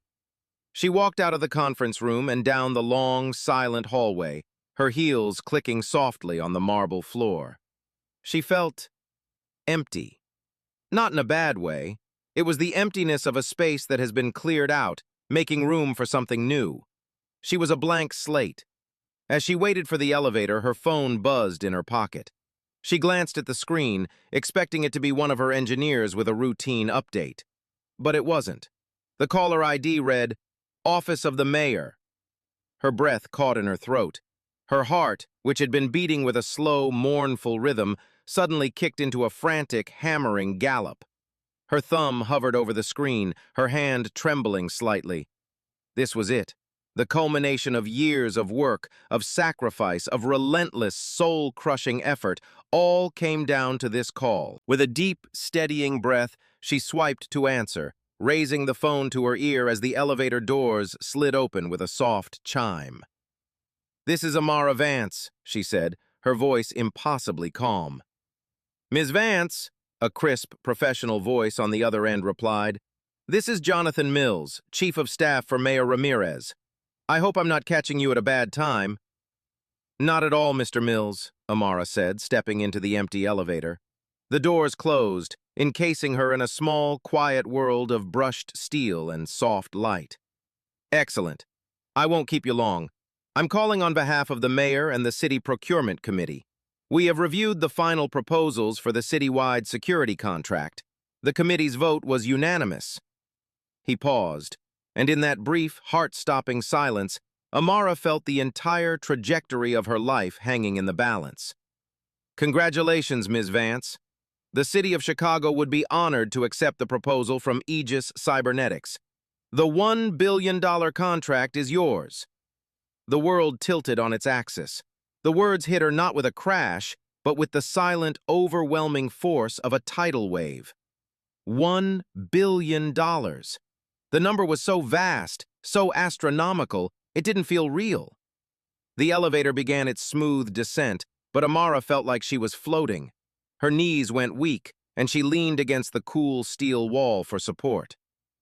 [SPEAKER 3] She walked out of the conference room and down the long, silent hallway, her heels clicking softly on the marble floor. She felt empty. Not in a bad way. It was the emptiness of a space that has been cleared out, making room for something new. She was a blank slate. As she waited for the elevator, her phone buzzed in her pocket. She glanced at the screen, expecting it to be one of her engineers with a routine update. But it wasn't. The caller ID read, "Office of the Mayor." Her breath caught in her throat. Her heart, which had been beating with a slow, mournful rhythm, suddenly kicked into a frantic, hammering gallop. Her thumb hovered over the screen, her hand trembling slightly. This was it. The culmination of years of work, of sacrifice, of relentless, soul-crushing effort, all came down to this call. With a deep, steadying breath, she swiped to answer, raising the phone to her ear as the elevator doors slid open with a soft chime. "This is Amara Vance," she said, her voice impossibly calm. "Ms. Vance," a crisp, professional voice on the other end replied, "this is Jonathan Mills, Chief of Staff for Mayor Ramirez. I hope I'm not catching you at a bad time." "Not at all, Mr. Mills," Amara said, stepping into the empty elevator. The doors closed, encasing her in a small, quiet world of brushed steel and soft light. "Excellent. I won't keep you long. I'm calling on behalf of the mayor and the city procurement committee. We have reviewed the final proposals for the citywide security contract. The committee's vote was unanimous." He paused, and in that brief, heart-stopping silence, Amara felt the entire trajectory of her life hanging in the balance. "Congratulations, Ms. Vance. The city of Chicago would be honored to accept the proposal from Aegis Cybernetics. The $1 billion contract is yours." The world tilted on its axis. The words hit her not with a crash, but with the silent, overwhelming force of a tidal wave. $1 billion. The number was so vast, so astronomical, it didn't feel real. The elevator began its smooth descent, but Amara felt like she was floating. Her knees went weak, and she leaned against the cool steel wall for support.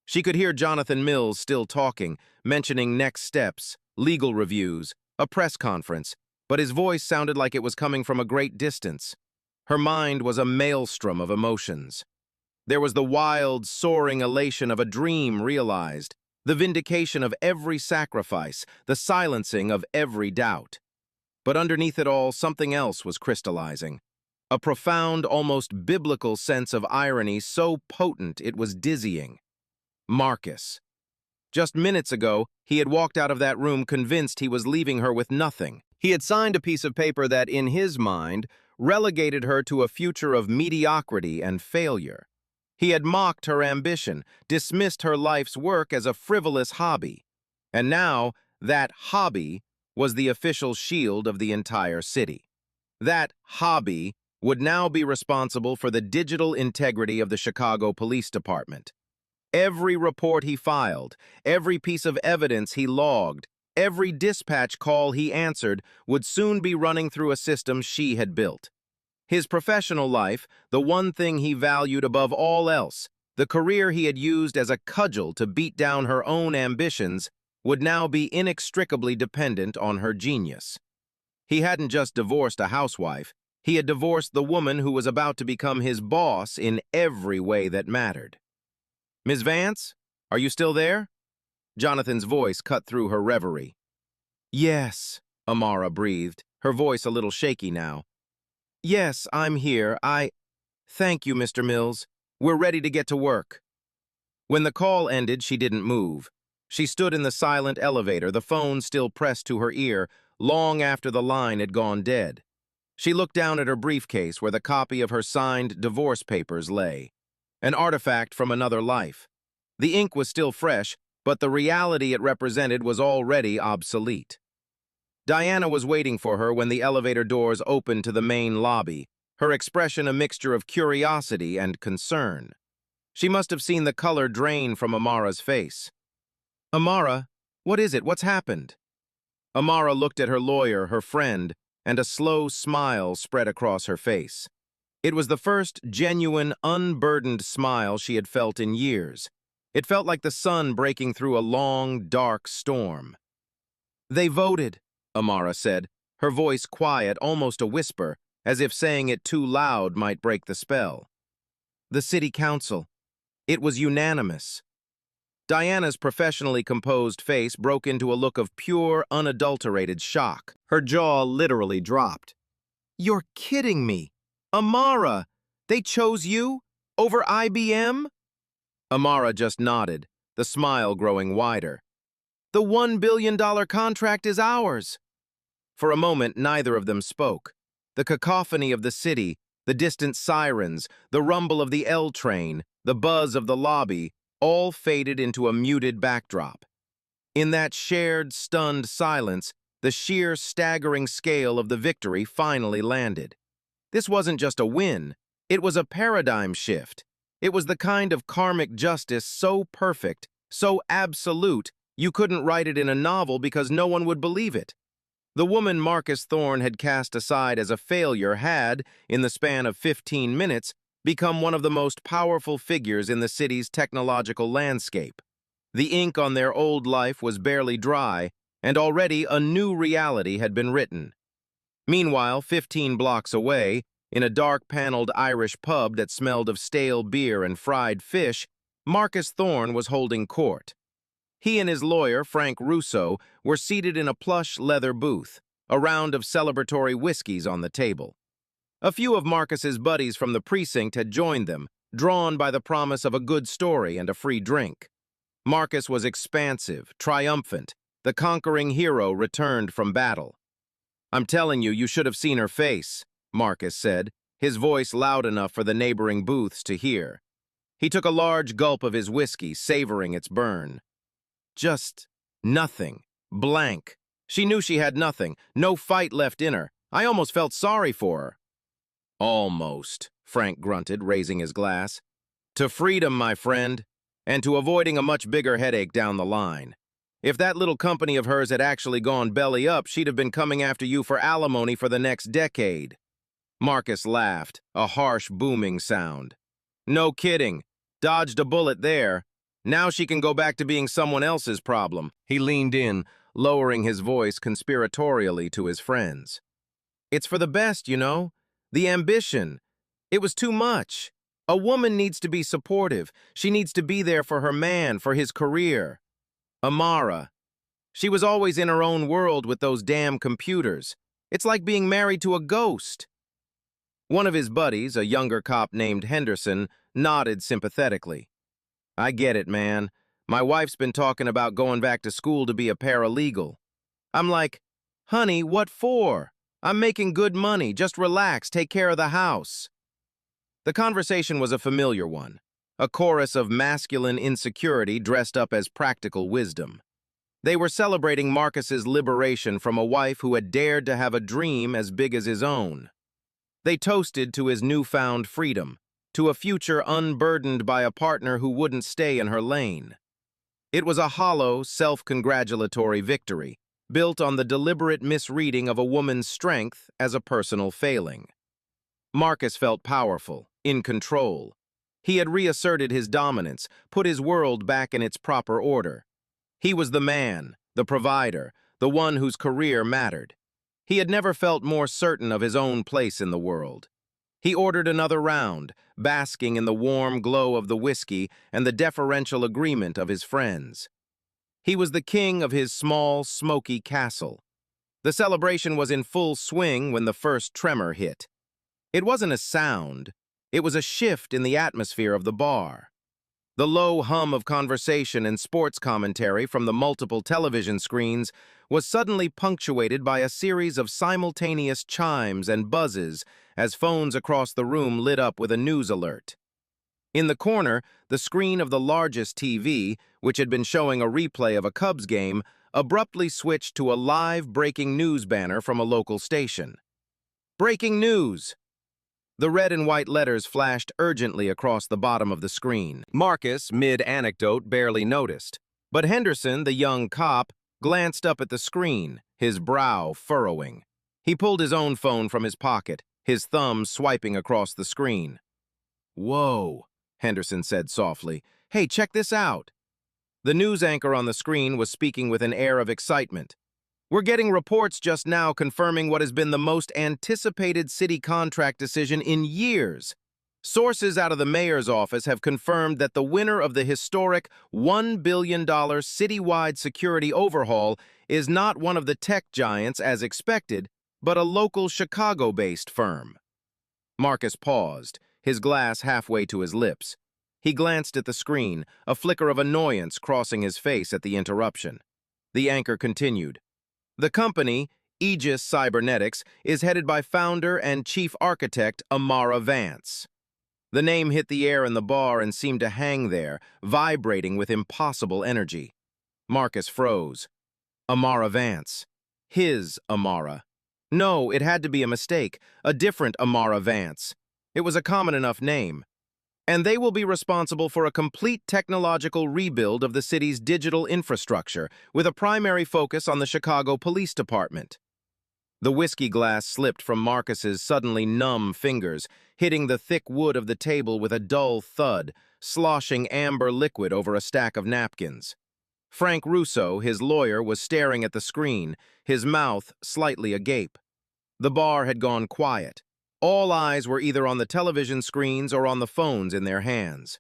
[SPEAKER 3] She could hear Jonathan Mills still talking, mentioning next steps, legal reviews, a press conference, but his voice sounded like it was coming from a great distance. Her mind was a maelstrom of emotions. There was the wild, soaring elation of a dream realized, the vindication of every sacrifice, the silencing of every doubt. But underneath it all, something else was crystallizing. A profound, almost biblical sense of irony so potent it was dizzying. Marcus. Just minutes ago, he had walked out of that room convinced he was leaving her with nothing. He had signed a piece of paper that, in his mind, relegated her to a future of mediocrity and failure. He had mocked her ambition, dismissed her life's work as a frivolous hobby. And now, that hobby was the official shield of the entire city. That hobby would now be responsible for the digital integrity of the Chicago Police Department. Every report he filed, every piece of evidence he logged, every dispatch call he answered would soon be running through a system she had built. His professional life, the one thing he valued above all else, the career he had used as a cudgel to beat down her own ambitions, would now be inextricably dependent on her genius. He hadn't just divorced a housewife, he had divorced the woman who was about to become his boss in every way that mattered. "Ms. Vance, are you still there?" Jonathan's voice cut through her reverie. "Yes," Amara breathed, her voice a little shaky now. "Yes, I'm here. Thank you, Mr. Mills. We're ready to get to work." When the call ended, she didn't move. She stood in the silent elevator, the phone still pressed to her ear, long after the line had gone dead. She looked down at her briefcase where the copy of her signed divorce papers lay. An artifact from another life. The ink was still fresh, but the reality it represented was already obsolete. Diana was waiting for her when the elevator doors opened to the main lobby, her expression a mixture of curiosity and concern. She must have seen the color drain from Amara's face. "Amara, what is it? What's happened?" Amara looked at her lawyer, her friend, and a slow smile spread across her face. It was the first genuine, unburdened smile she had felt in years. It felt like the sun breaking through a long, dark storm. "They voted," Amara said, her voice quiet, almost a whisper, as if saying it too loud might break the spell. "The city council. It was unanimous." Diana's professionally composed face broke into a look of pure, unadulterated shock. Her jaw literally dropped. "You're kidding me! Amara! They chose you? Over IBM?" Amara just nodded, the smile growing wider. "The $1 billion contract is ours." For a moment, neither of them spoke. The cacophony of the city, the distant sirens, the rumble of the L train, the buzz of the lobby, all faded into a muted backdrop. In that shared, stunned silence, the sheer, staggering scale of the victory finally landed. This wasn't just a win, it was a paradigm shift. It was the kind of karmic justice so perfect, so absolute, you couldn't write it in a novel because no one would believe it. The woman Marcus Thorne had cast aside as a failure had, in the span of 15 minutes, become one of the most powerful figures in the city's technological landscape. The ink on their old life was barely dry, and already a new reality had been written. Meanwhile, 15 blocks away, in a dark-paneled Irish pub that smelled of stale beer and fried fish, Marcus Thorne was holding court. He and his lawyer, Frank Russo, were seated in a plush leather booth, a round of celebratory whiskeys on the table. A few of Marcus's buddies from the precinct had joined them, drawn by the promise of a good story and a free drink. Marcus was expansive, triumphant, the conquering hero returned from battle. "I'm telling you, you should have seen her face," Marcus said, his voice loud enough for the neighboring booths to hear. He took a large gulp of his whiskey, savoring its burn. "Just nothing. Blank. She knew she had nothing, no fight left in her. I almost felt sorry for her." "Almost," Frank grunted, raising his glass. "To freedom, my friend, and to avoiding a much bigger headache down the line. If that little company of hers had actually gone belly up, she'd have been coming after you for alimony for the next decade." Marcus laughed, a harsh, booming sound. "No kidding. Dodged a bullet there. Now she can go back to being someone else's problem." He leaned in, lowering his voice conspiratorially to his friends. "It's for the best, you know. The ambition. It was too much. A woman needs to be supportive. She needs to be there for her man, for his career. Amara. She was always in her own world with those damn computers. It's like being married to a ghost." One of his buddies, a younger cop named Henderson, nodded sympathetically. "I get it, man. My wife's been talking about going back to school to be a paralegal." I'm like, "Honey, what for? I'm making good money. Just relax, take care of the house." The conversation was a familiar one, a chorus of masculine insecurity dressed up as practical wisdom. They were celebrating Marcus's liberation from a wife who had dared to have a dream as big as his own. They toasted to his newfound freedom, to a future unburdened by a partner who wouldn't stay in her lane. It was a hollow, self-congratulatory victory, built on the deliberate misreading of a woman's strength as a personal failing. Marcus felt powerful, in control. He had reasserted his dominance, put his world back in its proper order. He was the man, the provider, the one whose career mattered. He had never felt more certain of his own place in the world. He ordered another round, basking in the warm glow of the whiskey and the deferential agreement of his friends. He was the king of his small, smoky castle. The celebration was in full swing when the first tremor hit. It wasn't a sound, it was a shift in the atmosphere of the bar. The low hum of conversation and sports commentary from the multiple television screens was suddenly punctuated by a series of simultaneous chimes and buzzes as phones across the room lit up with a news alert. In the corner, the screen of the largest TV, which had been showing a replay of a Cubs game, abruptly switched to a live breaking news banner from a local station. "Breaking news! The red and white letters flashed urgently across the bottom of the screen. Marcus, mid-anecdote, barely noticed. But Henderson, the young cop, glanced up at the screen, his brow furrowing. He pulled his own phone from his pocket, his thumb swiping across the screen. "Whoa," Henderson said softly. "Hey, check this out." The news anchor on the screen was speaking with an air of excitement. "We're getting reports just now confirming what has been the most anticipated city contract decision in years. Sources out of the mayor's office have confirmed that the winner of the historic $1 billion citywide security overhaul is not one of the tech giants as expected, but a local Chicago-based firm." Marcus paused, his glass halfway to his lips. He glanced at the screen, a flicker of annoyance crossing his face at the interruption. The anchor continued. "The company, Aegis Cybernetics, is headed by founder and chief architect Amara Vance." The name hit the air in the bar and seemed to hang there, vibrating with impossible energy. Marcus froze. Amara Vance. His Amara. No, it had to be a mistake, a different Amara Vance. It was a common enough name. And they will be responsible for a complete technological rebuild of the city's digital infrastructure, with a primary focus on the Chicago Police Department. The whiskey glass slipped from Marcus's suddenly numb fingers, hitting the thick wood of the table with a dull thud, sloshing amber liquid over a stack of napkins. Frank Russo, his lawyer, was staring at the screen, his mouth slightly agape. The bar had gone quiet. All eyes were either on the television screens or on the phones in their hands.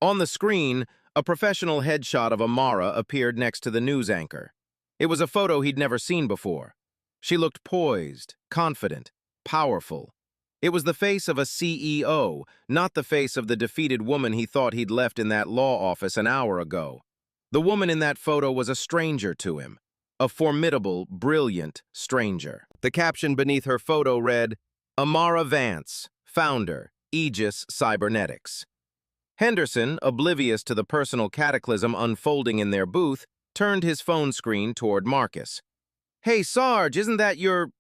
[SPEAKER 3] On the screen, a professional headshot of Amara appeared next to the news anchor. It was a photo he'd never seen before. She looked poised, confident, powerful. It was the face of a CEO, not the face of the defeated woman he thought he'd left in that law office an hour ago. The woman in that photo was a stranger to him, a formidable, brilliant stranger. The caption beneath her photo read, "Amara Vance, founder, Aegis Cybernetics." Henderson, oblivious to the personal cataclysm unfolding in their booth, turned his phone screen toward Marcus. "Hey, Sarge, isn't that your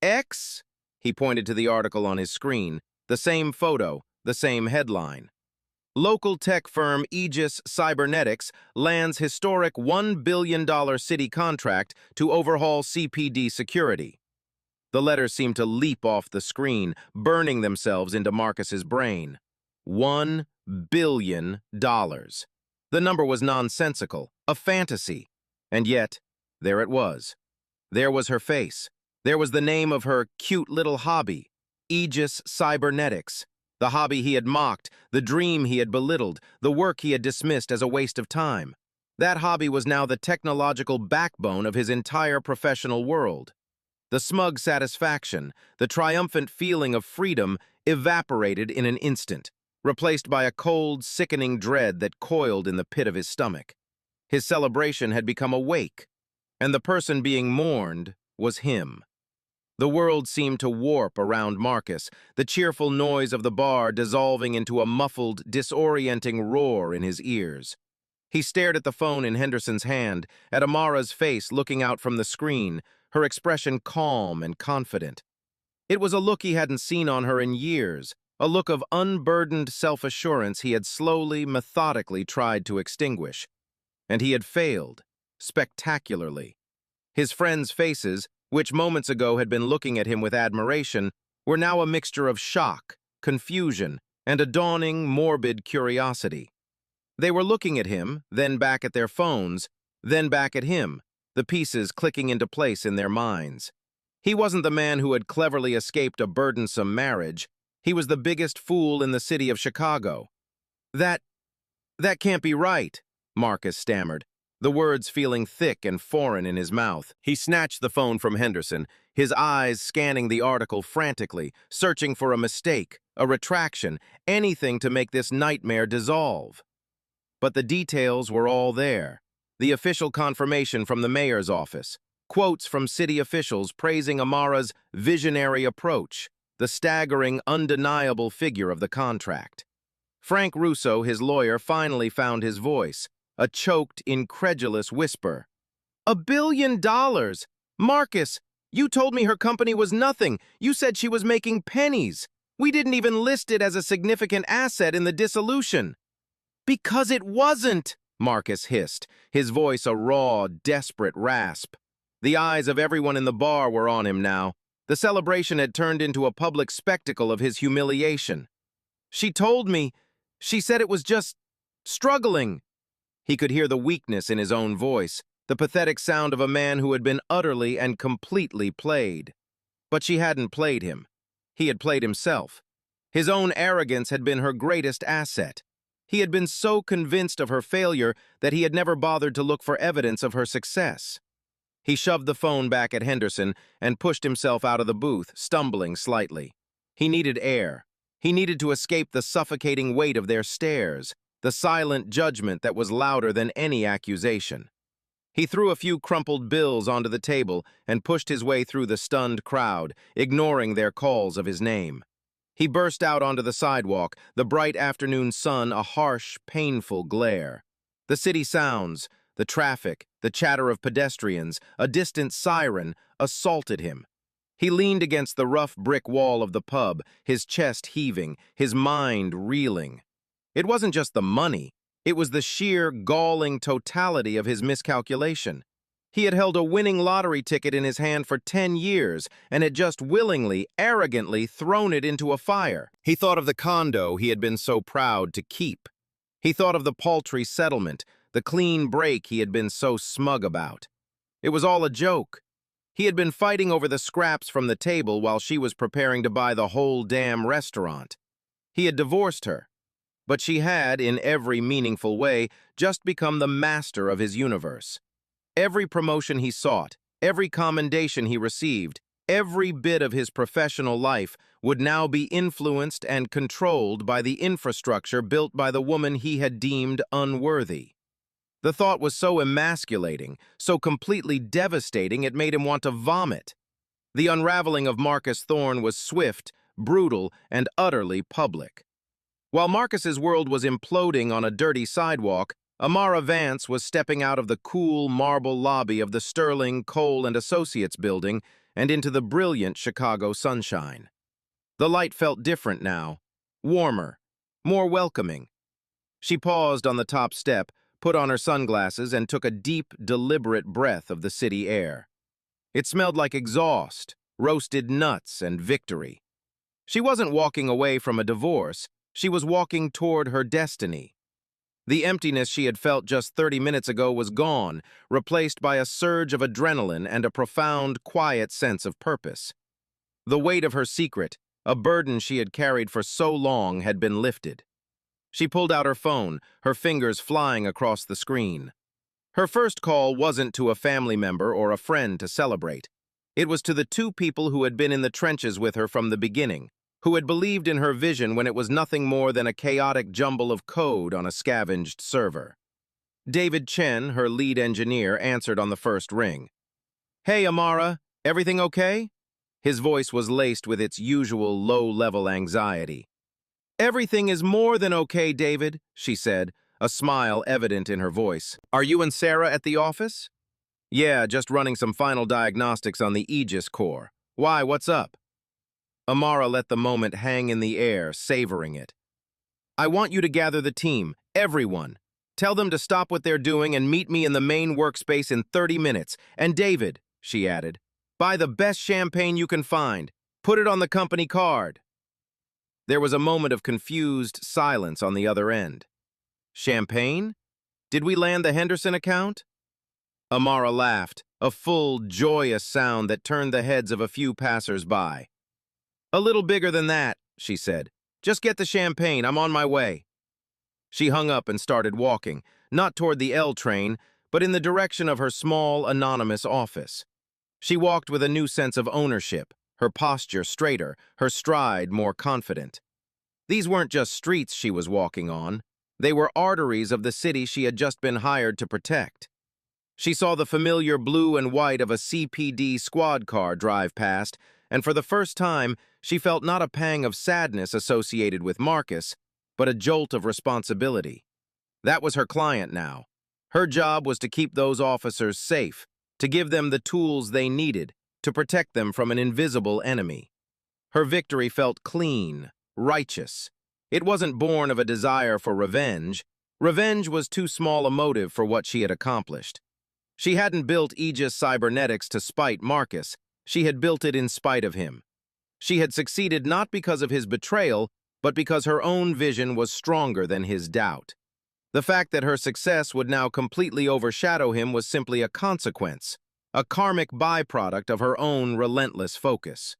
[SPEAKER 3] ex?" He pointed to the article on his screen, the same photo, the same headline. Local tech firm Aegis Cybernetics lands historic $1 billion city contract to overhaul CPD security. The letters seemed to leap off the screen, burning themselves into Marcus's brain. $1 billion. The number was nonsensical, a fantasy. And yet, there it was. There was her face. There was the name of her cute little hobby, Aegis Cybernetics. The hobby he had mocked, the dream he had belittled, the work he had dismissed as a waste of time. That hobby was now the technological backbone of his entire professional world. The smug satisfaction, the triumphant feeling of freedom evaporated in an instant, replaced by a cold, sickening dread that coiled in the pit of his stomach. His celebration had become a wake, and the person being mourned was him. The world seemed to warp around Marcus, the cheerful noise of the bar dissolving into a muffled, disorienting roar in his ears. He stared at the phone in Henderson's hand, at Amara's face looking out from the screen, her expression calm and confident. It was a look he hadn't seen on her in years, a look of unburdened self-assurance he had slowly, methodically tried to extinguish. And he had failed, spectacularly. His friends' faces, which moments ago had been looking at him with admiration, were now a mixture of shock, confusion, and a dawning, morbid curiosity. They were looking at him, then back at their phones, then back at him, the pieces clicking into place in their minds. He wasn't the man who had cleverly escaped a burdensome marriage. He was the biggest fool in the city of Chicago. That can't be right," Marcus stammered, the words feeling thick and foreign in his mouth. He snatched the phone from Henderson, his eyes scanning the article frantically, searching for a mistake, a retraction, anything to make this nightmare dissolve. But the details were all there. The official confirmation from the mayor's office, quotes from city officials praising Amara's visionary approach, the staggering, undeniable figure of the contract. Frank Russo, his lawyer, finally found his voice, a choked, incredulous whisper. $1 billion! Marcus, you told me her company was nothing. You said she was making pennies. We didn't even list it as a significant asset in the dissolution. Because it wasn't, Marcus hissed, his voice a raw, desperate rasp. The eyes of everyone in the bar were on him now. The celebration had turned into a public spectacle of his humiliation. She told me. She said it was just struggling. He could hear the weakness in his own voice, the pathetic sound of a man who had been utterly and completely played. But she hadn't played him. He had played himself. His own arrogance had been her greatest asset. He had been so convinced of her failure that he had never bothered to look for evidence of her success. He shoved the phone back at Henderson and pushed himself out of the booth, stumbling slightly. He needed air. He needed to escape the suffocating weight of their stares, the silent judgment that was louder than any accusation. He threw a few crumpled bills onto the table and pushed his way through the stunned crowd, ignoring their calls of his name. He burst out onto the sidewalk, the bright afternoon sun a harsh, painful glare. The city sounds, the traffic, the chatter of pedestrians, a distant siren, assaulted him. He leaned against the rough brick wall of the pub, his chest heaving, his mind reeling. It wasn't just the money. It was the sheer, galling totality of his miscalculation. He had held a winning lottery ticket in his hand for 10 years and had just willingly, arrogantly thrown it into a fire. He thought of the condo he had been so proud to keep. He thought of the paltry settlement, the clean break he had been so smug about. It was all a joke. He had been fighting over the scraps from the table while she was preparing to buy the whole damn restaurant. He had divorced her. But she had, in every meaningful way, just become the master of his universe. Every promotion he sought, every commendation he received, every bit of his professional life would now be influenced and controlled by the infrastructure built by the woman he had deemed unworthy. The thought was so emasculating, so completely devastating it made him want to vomit. The unraveling of Marcus Thorne was swift, brutal, and utterly public. While Marcus's world was imploding on a dirty sidewalk, Amara Vance was stepping out of the cool marble lobby of the Sterling, Cole & Associates building and into the brilliant Chicago sunshine. The light felt different now, warmer, more welcoming. She paused on the top step, put on her sunglasses, and took a deep, deliberate breath of the city air. It smelled like exhaust, roasted nuts, and victory. She wasn't walking away from a divorce. She was walking toward her destiny. The emptiness she had felt just 30 minutes ago was gone, replaced by a surge of adrenaline and a profound, quiet sense of purpose. The weight of her secret, a burden she had carried for so long, had been lifted. She pulled out her phone, her fingers flying across the screen. Her first call wasn't to a family member or a friend to celebrate. It was to the two people who had been in the trenches with her from the beginning, who had believed in her vision when it was nothing more than a chaotic jumble of code on a scavenged server. David Chen, her lead engineer, answered on the first ring. "Hey, Amara, everything okay?" His voice was laced with its usual low-level anxiety. "Everything is more than okay, David," she said, a smile evident in her voice. "Are you and Sarah at the office?" "Yeah, just running some final diagnostics on the Aegis core. Why, what's up?" Amara let the moment hang in the air, savoring it. "I want you to gather the team, everyone. Tell them to stop what they're doing and meet me in the main workspace in 30 minutes. And David," she added, "buy the best champagne you can find. Put it on the company card." There was a moment of confused silence on the other end. Champagne? Did we land the Henderson account? Amara laughed, a full, joyous sound that turned the heads of a few passers-by. "A little bigger than that," she said. "Just get the champagne, I'm on my way." She hung up and started walking, not toward the L train, but in the direction of her small, anonymous office. She walked with a new sense of ownership, her posture straighter, her stride more confident. These weren't just streets she was walking on. They were arteries of the city she had just been hired to protect. She saw the familiar blue and white of a CPD squad car drive past, and for the first time, she felt not a pang of sadness associated with Marcus, but a jolt of responsibility. That was her client now. Her job was to keep those officers safe, to give them the tools they needed, to protect them from an invisible enemy. Her victory felt clean, righteous. It wasn't born of a desire for revenge. Revenge was too small a motive for what she had accomplished. She hadn't built Aegis Cybernetics to spite Marcus. She had built it in spite of him. She had succeeded not because of his betrayal, but because her own vision was stronger than his doubt. The fact that her success would now completely overshadow him was simply a consequence, a karmic byproduct of her own relentless focus.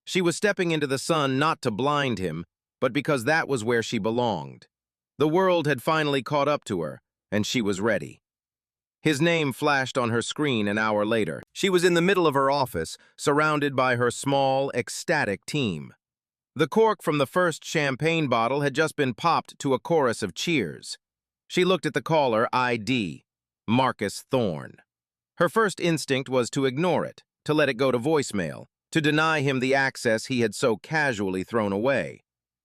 [SPEAKER 3] She was stepping into the sun not to blind him, but because that was where she belonged. The world had finally caught up to her, and she was ready. His name flashed on her screen an hour later. She was in the middle of her office, surrounded by her small, ecstatic team. The cork from the first champagne bottle had just been popped to a chorus of cheers. She looked at the caller ID, Marcus Thorne. Her first instinct was to ignore it, to let it go to voicemail, to deny him the access he had so casually thrown away.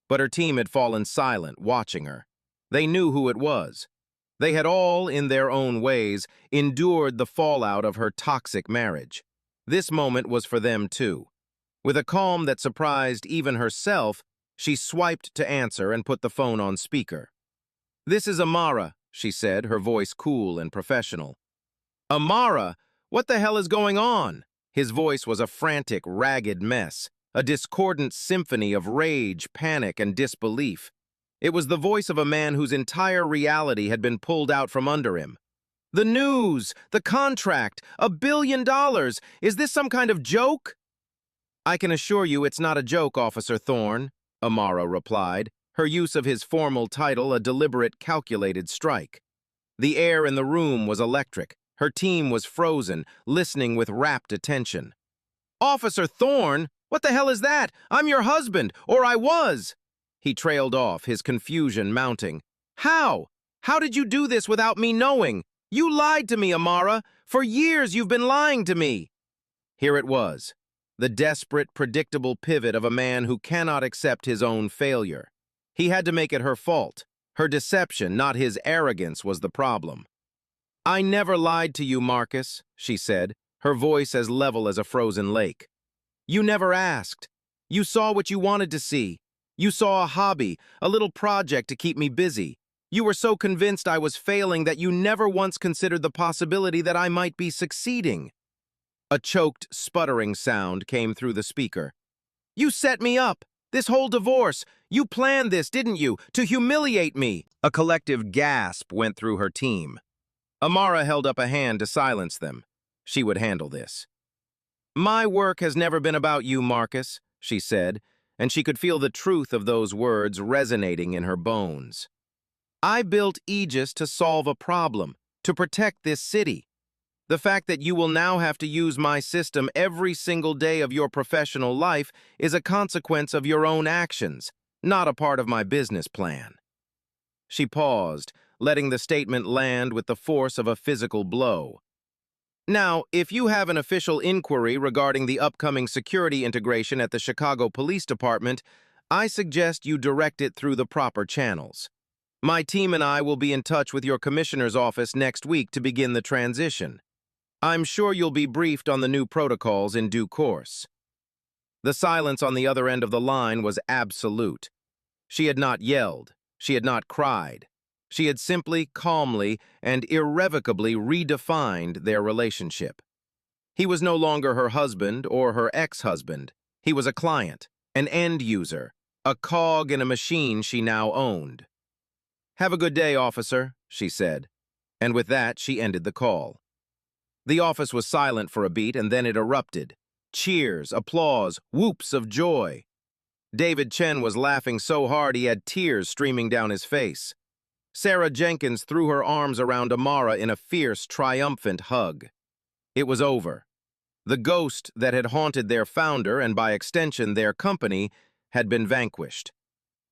[SPEAKER 3] But her team had fallen silent, watching her. They knew who it was. They had all, in their own ways, endured the fallout of her toxic marriage. This moment was for them, too. With a calm that surprised even herself, she swiped to answer and put the phone on speaker. "This is Amara," she said, her voice cool and professional. "Amara? What the hell is going on?" His voice was a frantic, ragged mess, a discordant symphony of rage, panic, and disbelief. It was the voice of a man whose entire reality had been pulled out from under him. "The news! The contract! $1 billion! Is this some kind of joke?" "I can assure you it's not a joke, Officer Thorne," Amara replied, her use of his formal title a deliberate, calculated strike. The air in the room was electric. Her team was frozen, listening with rapt attention. "Officer Thorne? What the hell is that? I'm your husband, or I was!" He trailed off, his confusion mounting. "How? How did you do this without me knowing? You lied to me, Amara. For years you've been lying to me." Here it was, the desperate, predictable pivot of a man who cannot accept his own failure. He had to make it her fault. Her deception, not his arrogance, was the problem. "I never lied to you, Marcus," she said, her voice as level as a frozen lake. "You never asked. You saw what you wanted to see. You saw a hobby, a little project to keep me busy. You were so convinced I was failing that you never once considered the possibility that I might be succeeding." A choked, sputtering sound came through the speaker. "You set me up. This whole divorce. You planned this, didn't you, to humiliate me?" A collective gasp went through her team. Amara held up a hand to silence them. She would handle this. "My work has never been about you, Marcus," she said, and she could feel the truth of those words resonating in her bones. "I built Aegis to solve a problem, to protect this city. The fact that you will now have to use my system every single day of your professional life is a consequence of your own actions, not a part of my business plan." She paused, letting the statement land with the force of a physical blow. "Now, if you have an official inquiry regarding the upcoming security integration at the Chicago Police Department, I suggest you direct it through the proper channels. My team and I will be in touch with your commissioner's office next week to begin the transition. I'm sure you'll be briefed on the new protocols in due course." The silence on the other end of the line was absolute. She had not yelled. She had not cried. She had simply, calmly, and irrevocably redefined their relationship. He was no longer her husband or her ex-husband. He was a client, an end user, a cog in a machine she now owned. "Have a good day, officer," she said. And with that, she ended the call. The office was silent for a beat, and then it erupted. Cheers, applause, whoops of joy. David Chen was laughing so hard he had tears streaming down his face. Sarah Jenkins threw her arms around Amara in a fierce, triumphant hug. It was over. The ghost that had haunted their founder, and by extension their company, had been vanquished.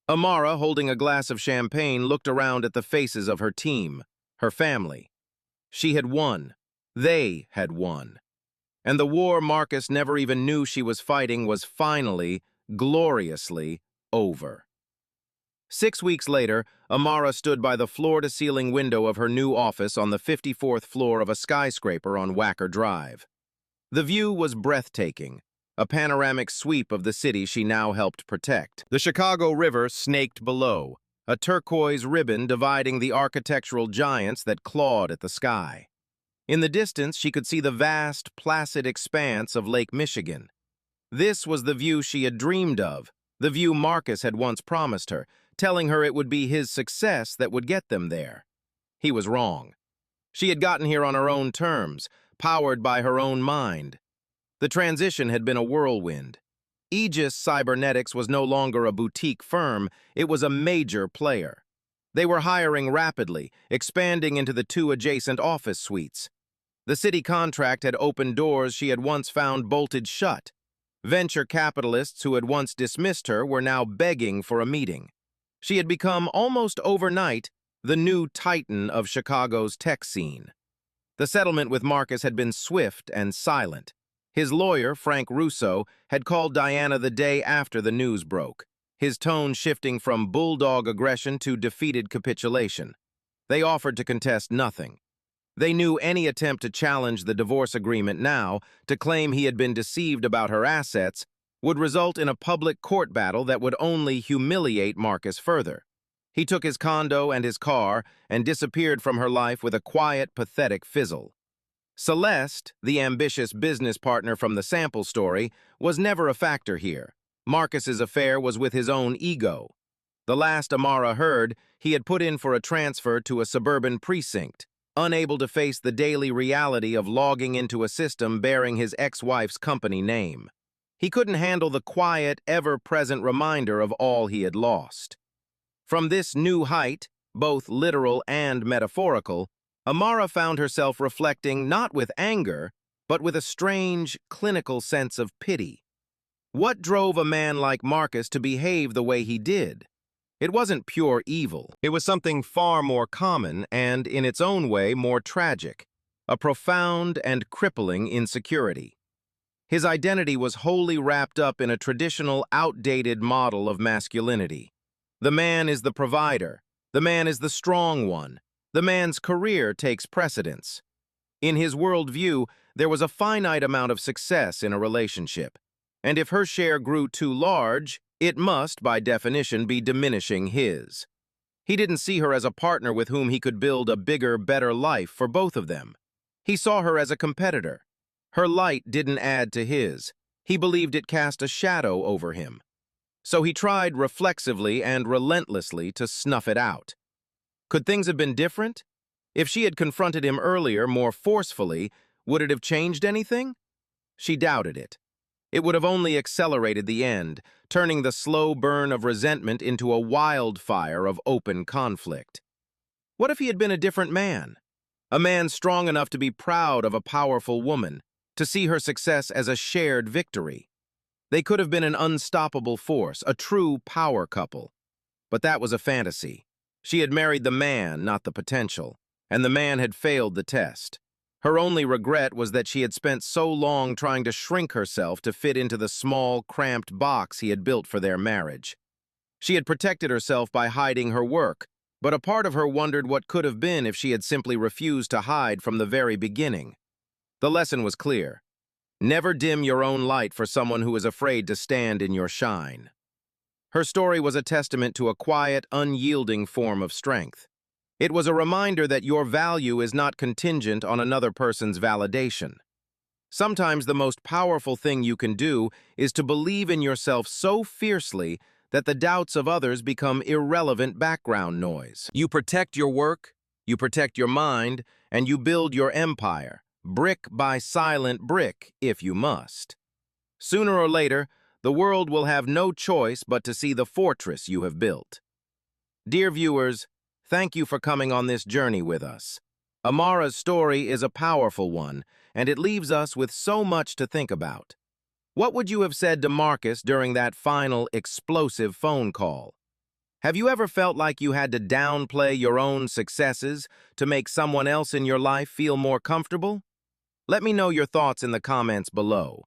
[SPEAKER 3] Amara, holding a glass of champagne, looked around at the faces of her team, her family. She had won. They had won. And the war Marcus never even knew she was fighting was finally, gloriously, over. 6 weeks later, Amara stood by the floor-to-ceiling window of her new office on the 54th floor of a skyscraper on Wacker Drive. The view was breathtaking. a panoramic sweep of the city she now helped protect. The Chicago River snaked below, a turquoise ribbon dividing the architectural giants that clawed at the sky. In the distance, she could see the vast, placid expanse of Lake Michigan. This was the view she had dreamed of, the view Marcus had once promised her, telling her it would be his success that would get them there. He was wrong. She had gotten here on her own terms, powered by her own mind. The transition had been a whirlwind. Aegis Cybernetics was no longer a boutique firm, it was a major player. They were hiring rapidly, expanding into the 2 adjacent office suites. The city contract had opened doors she had once found bolted shut. Venture capitalists who had once dismissed her were now begging for a meeting. She had become, almost overnight, the new titan of Chicago's tech scene. The settlement with Marcus had been swift and silent. His lawyer, Frank Russo, had called Diana the day after the news broke, his tone shifting from bulldog aggression to defeated capitulation. They offered to contest nothing. They knew any attempt to challenge the divorce agreement now, to claim he had been deceived about her assets, would result in a public court battle that would only humiliate Marcus further. He took his condo and his car and disappeared from her life with a quiet, pathetic fizzle. Celeste, the ambitious business partner from the sample story, was never a factor here. Marcus's affair was with his own ego. The last Amara heard, he had put in for a transfer to a suburban precinct, unable to face the daily reality of logging into a system bearing his ex-wife's company name. He couldn't handle the quiet, ever-present reminder of all he had lost. From this new height, both literal and metaphorical, Amara found herself reflecting not with anger, but with a strange, clinical sense of pity. What drove a man like Marcus to behave the way he did? It wasn't pure evil. It was something far more common and, in its own way, more tragic, a profound and crippling insecurity. His identity was wholly wrapped up in a traditional, outdated model of masculinity. The man is the provider. The man is the strong one. The man's career takes precedence. In his worldview, there was a finite amount of success in a relationship, and if her share grew too large, it must, by definition, be diminishing his. He didn't see her as a partner with whom he could build a bigger, better life for both of them. He saw her as a competitor. Her light didn't add to his. He believed it cast a shadow over him. So he tried reflexively and relentlessly to snuff it out. Could things have been different? If she had confronted him earlier, more forcefully, would it have changed anything? She doubted it. It would have only accelerated the end, turning the slow burn of resentment into a wildfire of open conflict. What if he had been a different man? A man strong enough to be proud of a powerful woman, to see her success as a shared victory. They could have been an unstoppable force, a true power couple. But that was a fantasy. She had married the man, not the potential, and the man had failed the test. Her only regret was that she had spent so long trying to shrink herself to fit into the small, cramped box he had built for their marriage. She had protected herself by hiding her work, but a part of her wondered what could have been if she had simply refused to hide from the very beginning. The lesson was clear. Never dim your own light for someone who is afraid to stand in your shine. Her story was a testament to a quiet, unyielding form of strength. It was a reminder that your value is not contingent on another person's validation. Sometimes the most powerful thing you can do is to believe in yourself so fiercely that the doubts of others become irrelevant background noise. You protect your work, you protect your mind, and you build your empire, brick by silent brick, if you must. Sooner or later, the world will have no choice but to see the fortress you have built. Dear viewers, thank you for coming on this journey with us. Amara's story is a powerful one, and it leaves us with so much to think about. What would you have said to Marcus during that final, explosive phone call? Have you ever felt like you had to downplay your own successes to make someone else in your life feel more comfortable? Let me know your thoughts in the comments below.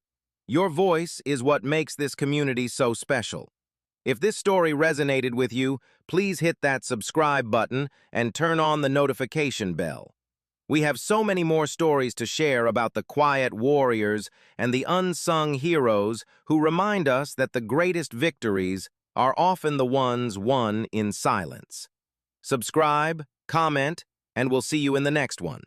[SPEAKER 3] Your voice is what makes this community so special. If this story resonated with you, please hit that subscribe button and turn on the notification bell. We have so many more stories to share about the quiet warriors and the unsung heroes who remind us that the greatest victories are often the ones won in silence. Subscribe, comment, and we'll see you in the next one.